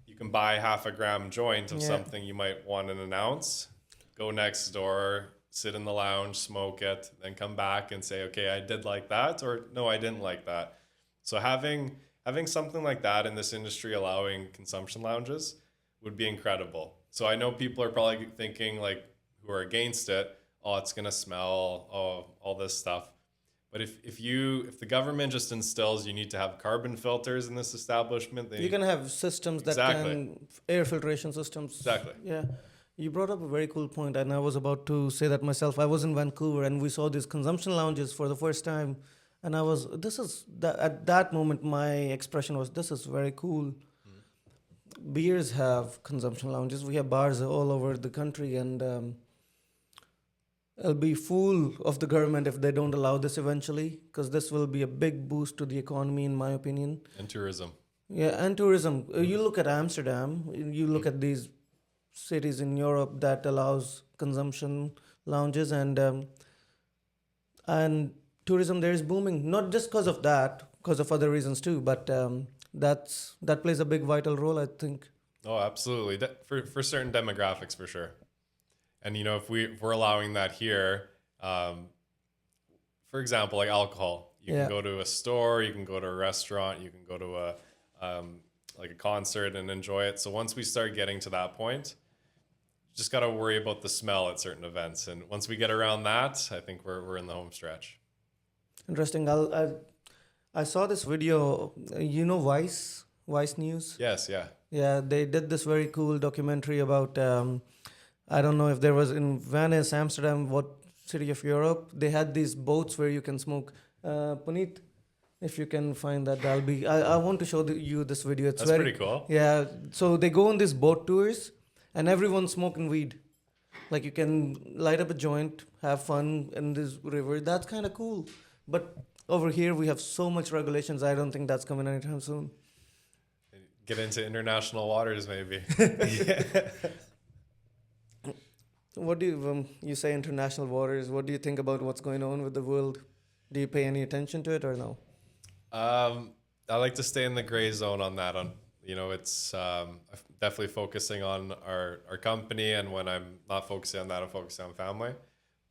[SPEAKER 2] you can buy half a gram joint of
[SPEAKER 1] Yeah.
[SPEAKER 2] something you might want in an ounce, go next door, sit in the lounge, smoke it, then come back and say, okay, I did like that, or no, I didn't like that. So having something like that in this industry, allowing consumption lounges, would be incredible. So I know people are probably thinking, like, who are against it, oh, it's gonna smell, oh, all this stuff. But if the government just instills you need to have carbon filters in this establishment,
[SPEAKER 1] You can have systems that
[SPEAKER 2] Exactly.
[SPEAKER 1] can, air filtration systems.
[SPEAKER 2] Exactly.
[SPEAKER 1] Yeah. You brought up a very cool point, and I was about to say that myself. I was in Vancouver, and we saw these consumption lounges for the first time, and at that moment, my expression was, this is very cool. Beers have consumption lounges. We have bars all over the country, and it'll be fool of the government if they don't allow this eventually, because this will be a big boost to the economy, in my opinion.
[SPEAKER 2] And tourism.
[SPEAKER 1] Yeah, and tourism. You look at Amsterdam, you look at these cities in Europe that allows consumption lounges, and tourism there is booming. Not just because of that, because of other reasons too. But that plays a big vital role, I think.
[SPEAKER 2] Oh, absolutely. For certain demographics, for sure. And you know, if we're allowing that here, for example, like alcohol, you
[SPEAKER 1] Yeah.
[SPEAKER 2] can go to a store, you can go to a restaurant, you can go to like a concert and enjoy it. So once we start getting to that point, just got to worry about the smell at certain events. And once we get around that, I think we're in the home stretch.
[SPEAKER 1] Interesting. I saw this video. Vice News.
[SPEAKER 2] Yes, yeah.
[SPEAKER 1] Yeah, they did this very cool documentary about. I don't know if there was in Venice, Amsterdam, what city of Europe. They had these boats where you can smoke. Puneet, if you can find that, I want to show you this video. It's
[SPEAKER 2] That's pretty cool.
[SPEAKER 1] Yeah, so they go on these boat tours, and everyone's smoking weed. Like you can light up a joint, have fun in this river. That's kind of cool. But over here we have so much regulations. I don't think that's coming anytime soon.
[SPEAKER 2] Get into international waters, maybe.
[SPEAKER 1] What do you say international waters? What do you think about what's going on with the world? Do you pay any attention to it or no?
[SPEAKER 2] I like to stay in the gray zone on that. It's definitely focusing on our company, and when I'm not focusing on that, I'm focusing on family.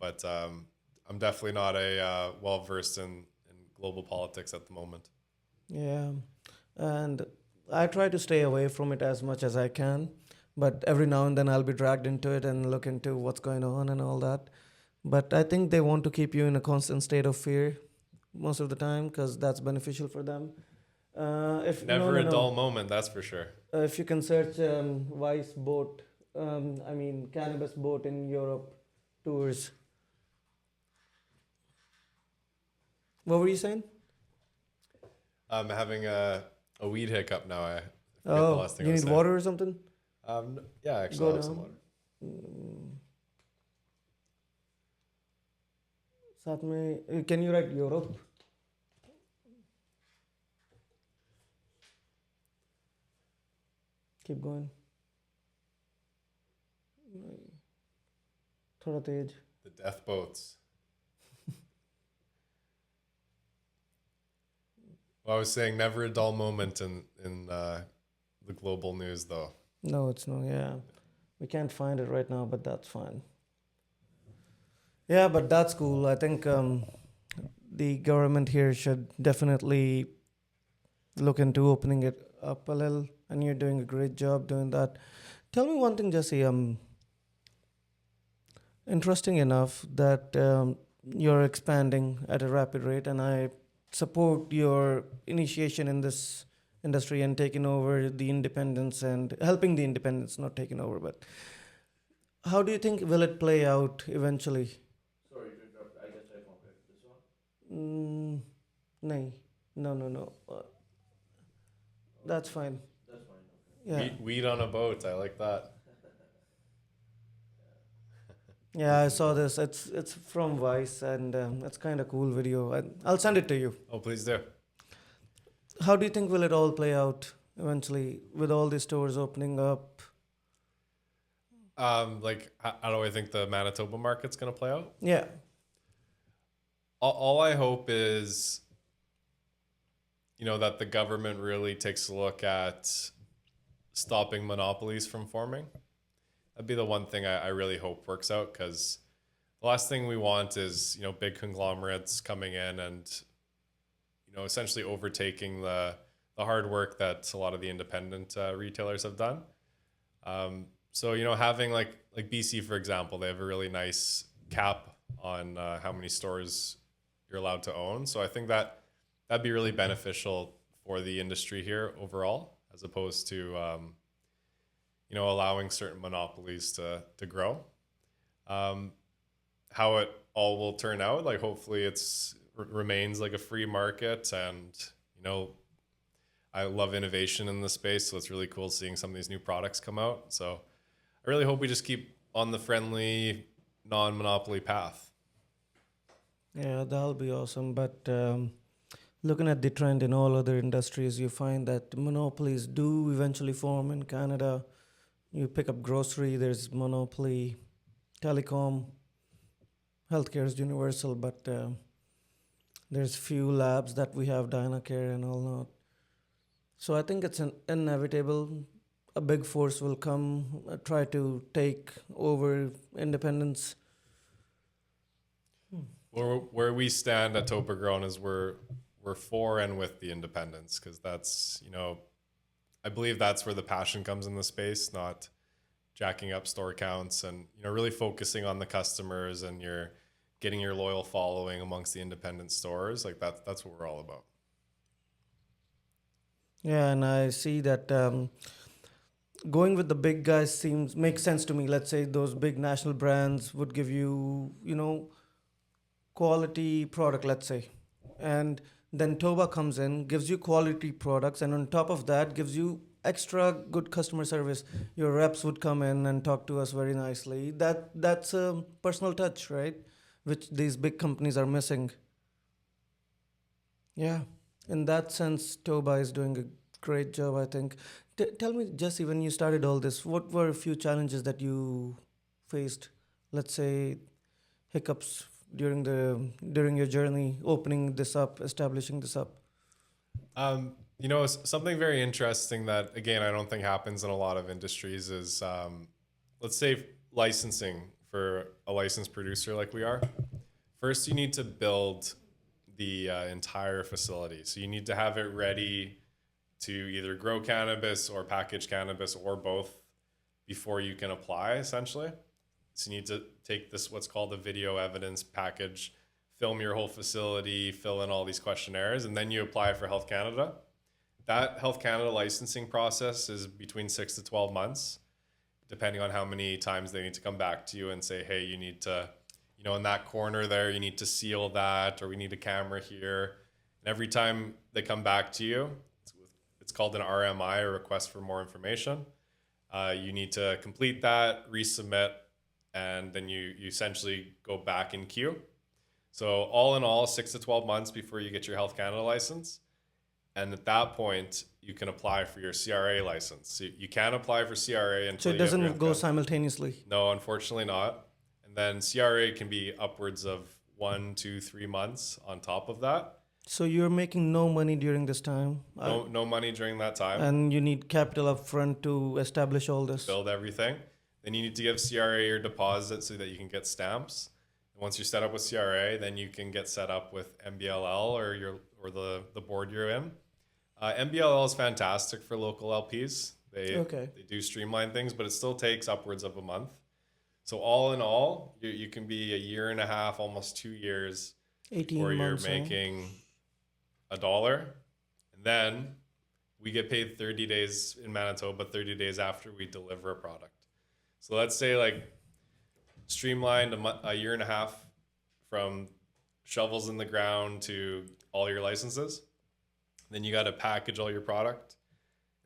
[SPEAKER 2] But I'm definitely not a well versed in global politics at the moment.
[SPEAKER 1] Yeah, and I try to stay away from it as much as I can, but every now and then I'll be dragged into it and look into what's going on and all that. But I think they want to keep you in a constant state of fear most of the time because that's beneficial for them. If
[SPEAKER 2] Never
[SPEAKER 1] no,
[SPEAKER 2] a
[SPEAKER 1] no,
[SPEAKER 2] dull
[SPEAKER 1] no.
[SPEAKER 2] moment, that's for sure.
[SPEAKER 1] If you can search Vice boat, cannabis boat in Europe tours. What were you saying?
[SPEAKER 2] I'm having a weed hiccup now. I forget the
[SPEAKER 1] Oh,
[SPEAKER 2] last thing
[SPEAKER 1] you
[SPEAKER 2] I was
[SPEAKER 1] need
[SPEAKER 2] saying.
[SPEAKER 1] water or something?
[SPEAKER 2] Yeah, actually,
[SPEAKER 1] Go
[SPEAKER 2] I'll have some
[SPEAKER 1] down.
[SPEAKER 2] water.
[SPEAKER 1] साथ में can you write Europe? Keep going. थोड़ा तेज.
[SPEAKER 2] The death boats. Well, I was saying never a dull moment in the global news, though.
[SPEAKER 1] No, it's no. Yeah, we can't find it right now, but that's fine. Yeah, but that's cool. I think the government here should definitely look into opening it up a little, and you're doing a great job doing that. Tell me one thing, Jesse. Interesting enough that you're expanding at a rapid rate, and I support your initiation in this industry and taking over the independence and helping the independence, not taking over. But how do you think will it play out eventually?
[SPEAKER 3] Sorry to interrupt. I guess I found it. This one?
[SPEAKER 1] Mm, nahi. No. That's fine.
[SPEAKER 3] That's fine. Okay.
[SPEAKER 1] Yeah.
[SPEAKER 2] Weed on a boat. I like that.
[SPEAKER 1] Yeah, I saw this. It's from Vice, and it's kind of cool video. I'll send it to you.
[SPEAKER 2] Oh, please do.
[SPEAKER 1] How do you think will it all play out eventually with all these stores opening up?
[SPEAKER 2] Like, how do I think the Manitoba market's going to play out?
[SPEAKER 1] Yeah,
[SPEAKER 2] All I hope is, that the government really takes a look at stopping monopolies from forming. That'd be the one thing I really hope works out, because the last thing we want is, big conglomerates coming in and, essentially overtaking the hard work that a lot of the independent retailers have done. So, having like BC, for example, they have a really nice cap on how many stores you're allowed to own. So I think that'd be really beneficial for the industry here overall, as opposed to, allowing certain monopolies to grow. How it all will turn out, like hopefully remains like a free market, and I love innovation in the space, so it's really cool seeing some of these new products come out. So I really hope we just keep on the friendly, non-monopoly path.
[SPEAKER 1] yeah, that'll be awesome. But looking at the trend in all other industries, you find that monopolies do eventually form in Canada. You pick up grocery, there's monopoly, telecom, healthcare is universal, but there's few labs that we have, Dynacare and all that. So I think it's inevitable. A big force will come, try to take over independence.
[SPEAKER 2] Where we stand at Topagrown is we're for and with the independents, because that's, I believe that's where the passion comes in the space, not jacking up store counts, and really focusing on the customers, and you're getting your loyal following amongst the independent stores. Like that's what we're all about.
[SPEAKER 1] Yeah, and I see that going with the big guys makes sense to me. Let's say those big national brands would give you, quality product, let's say, and then Toba comes in, gives you quality products, and on top of that, gives you extra good customer service. Your reps would come in and talk to us very nicely. That's a personal touch, right? Which these big companies are missing. Yeah, in that sense, Toba is doing a great job, I think. Tell me, Jesse, when you started all this, what were a few challenges that you faced? Let's say hiccups during your journey, opening this up, establishing this up.
[SPEAKER 2] Something very interesting that, again, I don't think happens in a lot of industries is, let's say, licensing for a licensed producer like we are. First, you need to build the entire facility. So you need to have it ready to either grow cannabis or package cannabis, or both, before you can apply, essentially. So you need to take this, what's called a video evidence package, film your whole facility, fill in all these questionnaires, and then you apply for Health Canada. That Health Canada licensing process is between 6 to 12 months, depending on how many times they need to come back to you and say, hey, you need to, in that corner there, you need to seal that, or we need a camera here. And every time they come back to you, it's called an RMI, or request for more information. You need to complete that, resubmit, and then you essentially go back in queue. So all in all, 6 to 12 months before you get your Health Canada license. And at that point, you can apply for your CRA license. So you can't apply for CRA until
[SPEAKER 1] So it doesn't go simultaneously?
[SPEAKER 2] No, unfortunately not. And then CRA can be upwards of 1, 2, 3 months on top of that.
[SPEAKER 1] So you're making no money during this time,
[SPEAKER 2] No money during that time
[SPEAKER 1] and you need capital up front to establish all
[SPEAKER 2] to
[SPEAKER 1] this.
[SPEAKER 2] build everything. Then you need to give CRA your deposit so that you can get stamps. And once you're set up with CRA, then you can get set up with MBLL or the board you're in. MBLL is fantastic for local LPs.
[SPEAKER 1] Okay.
[SPEAKER 2] They do streamline things, but it still takes upwards of a month. So all in all, you can be a year and a half, almost 2 years,
[SPEAKER 1] 18
[SPEAKER 2] where you're
[SPEAKER 1] months.
[SPEAKER 2] making $1, and then we get paid 30 days in Manitoba, 30 days after we deliver a product. So let's say like streamlined a year and a half from shovels in the ground to all your licenses. Then you got to package all your product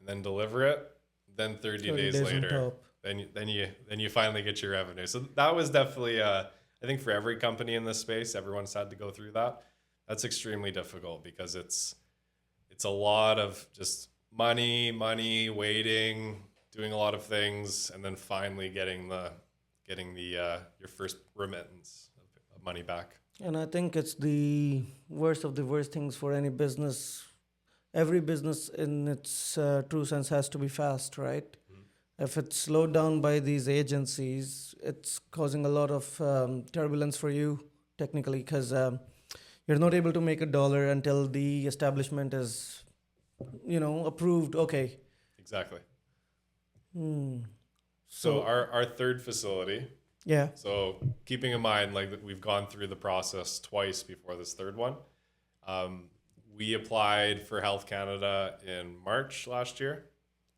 [SPEAKER 2] and then deliver it. Then 30 days
[SPEAKER 1] on
[SPEAKER 2] later,
[SPEAKER 1] top.
[SPEAKER 2] then you finally get your revenue. So that was definitely I think for every company in this space, everyone's had to go through that. That's extremely difficult because it's a lot of just money, waiting, doing a lot of things, and then finally getting the your first remittance of money back.
[SPEAKER 1] And I think it's the worst of the worst things for any business. Every business in its true sense has to be fast, right? If it's slowed down by these agencies, it's causing a lot of turbulence for you technically because you're not able to make $1 until the establishment is, approved. Okay.
[SPEAKER 2] Exactly.
[SPEAKER 1] Hmm.
[SPEAKER 2] So our third facility.
[SPEAKER 1] Yeah.
[SPEAKER 2] So keeping in mind, like that we've gone through the process twice before this third one. We applied for Health Canada in March last year,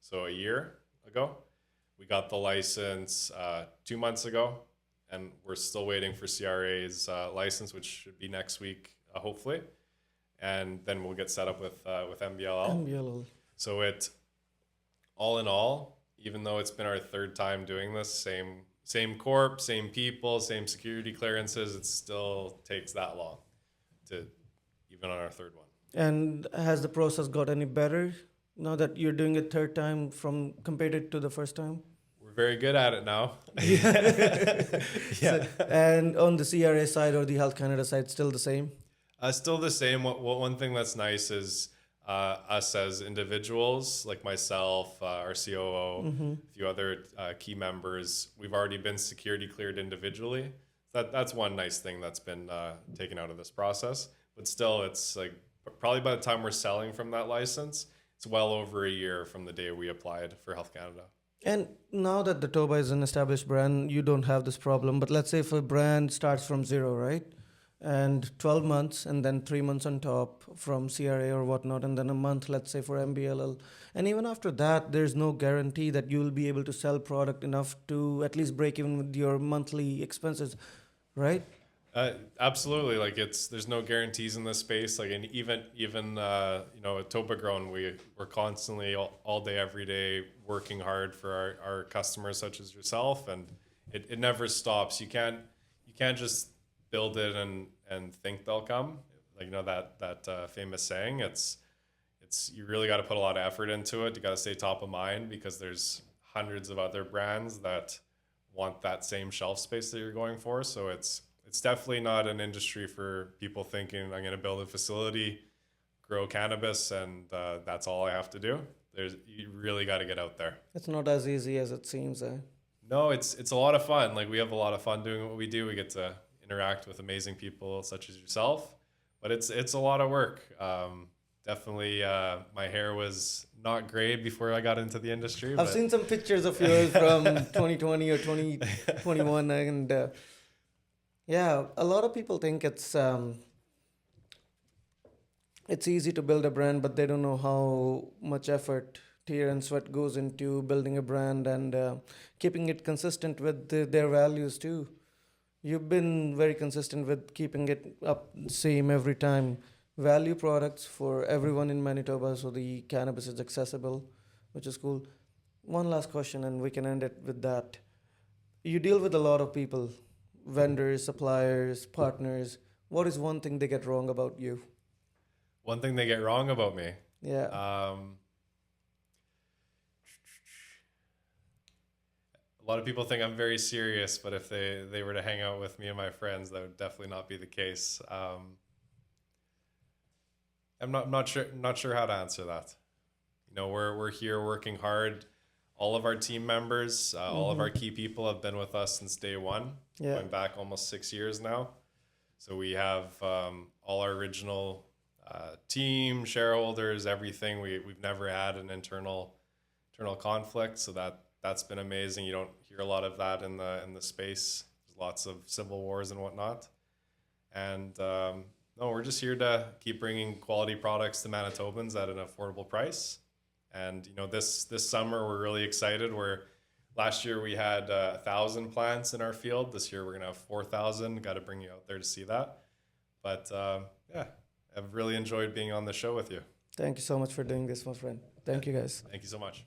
[SPEAKER 2] so a year ago. We got the license 2 months ago, and we're still waiting for CRA's license, which should be next week, hopefully. And then we'll get set up with MBLL.
[SPEAKER 1] MBLL.
[SPEAKER 2] So all in all, even though it's been our third time doing this, same corp, same people, same security clearances, it still takes that long to even on our third one.
[SPEAKER 1] And has the process got any better now that you're doing it third time from compared to the first time?
[SPEAKER 2] We're very good at it now.
[SPEAKER 1] Yeah. And on the CRA side or the Health Canada side, still the same?
[SPEAKER 2] Still the same. One thing that's nice is us as individuals, like myself, our COO, a few other key members, we've already been security cleared individually. That's one nice thing that's been taken out of this process. But still, it's like probably by the time we're selling from that license, it's well over a year from the day we applied for Health Canada.
[SPEAKER 1] And now that the Toba is an established brand, you don't have this problem. But let's say if a brand starts from zero, right? And 12 months and then 3 months on top from CRA or whatnot, and then a month, let's say, for MBLL. And even after that, there's no guarantee that you will be able to sell product enough to at least break even with your monthly expenses, right?
[SPEAKER 2] Absolutely. Like there's no guarantees in this space. Like, and even at Toba Grown, we're constantly all day, every day working hard for our customers such as yourself. And it never stops. You can't just build it and think they'll come. Like, that famous saying, it's you really got to put a lot of effort into it. You got to stay top of mind because there's hundreds of other brands that want that same shelf space that you're going for. So it's definitely not an industry for people thinking I'm going to build a facility, grow cannabis, and that's all I have to do. You really got to get out there.
[SPEAKER 1] It's not as easy as it seems.
[SPEAKER 2] No, it's a lot of fun. Like, we have a lot of fun doing what we do. We get to interact with amazing people such as yourself, but it's a lot of work. Definitely, my hair was not gray before I got into the industry.
[SPEAKER 1] I've seen some pictures of yours from 2020 or 2021, and yeah, a lot of people think it's easy to build a brand, but they don't know how much effort, tear, and sweat goes into building a brand and keeping it consistent with their values too. You've been very consistent with keeping it up same every time. Value products for everyone in Manitoba, so the cannabis is accessible, which is cool. One last question, and we can end it with that. You deal with a lot of people, vendors, suppliers, partners. What is one thing they get wrong about you?
[SPEAKER 2] One thing they get wrong about me.
[SPEAKER 1] Yeah.
[SPEAKER 2] A lot of people think I'm very serious, but if they were to hang out with me and my friends, that would definitely not be the case. I'm not sure how to answer that. You know, we're here working hard. All of our team members, all of our key people have been with us since day one,
[SPEAKER 1] Yeah.
[SPEAKER 2] going back almost 6 years now. So we have all our original team, shareholders, everything. We've never had an internal conflict, so that's been amazing. You don't hear a lot of that in the space. There's lots of civil wars and whatnot. And no, we're just here to keep bringing quality products to Manitobans at an affordable price. And you know, this summer we're really excited. Last year we had 1,000 plants in our field. This year we're gonna have 4,000. Got to bring you out there to see that. But yeah, I've really enjoyed being on the show with you.
[SPEAKER 1] Thank you so much for doing this, my friend. Thank you, guys.
[SPEAKER 2] Thank you so much.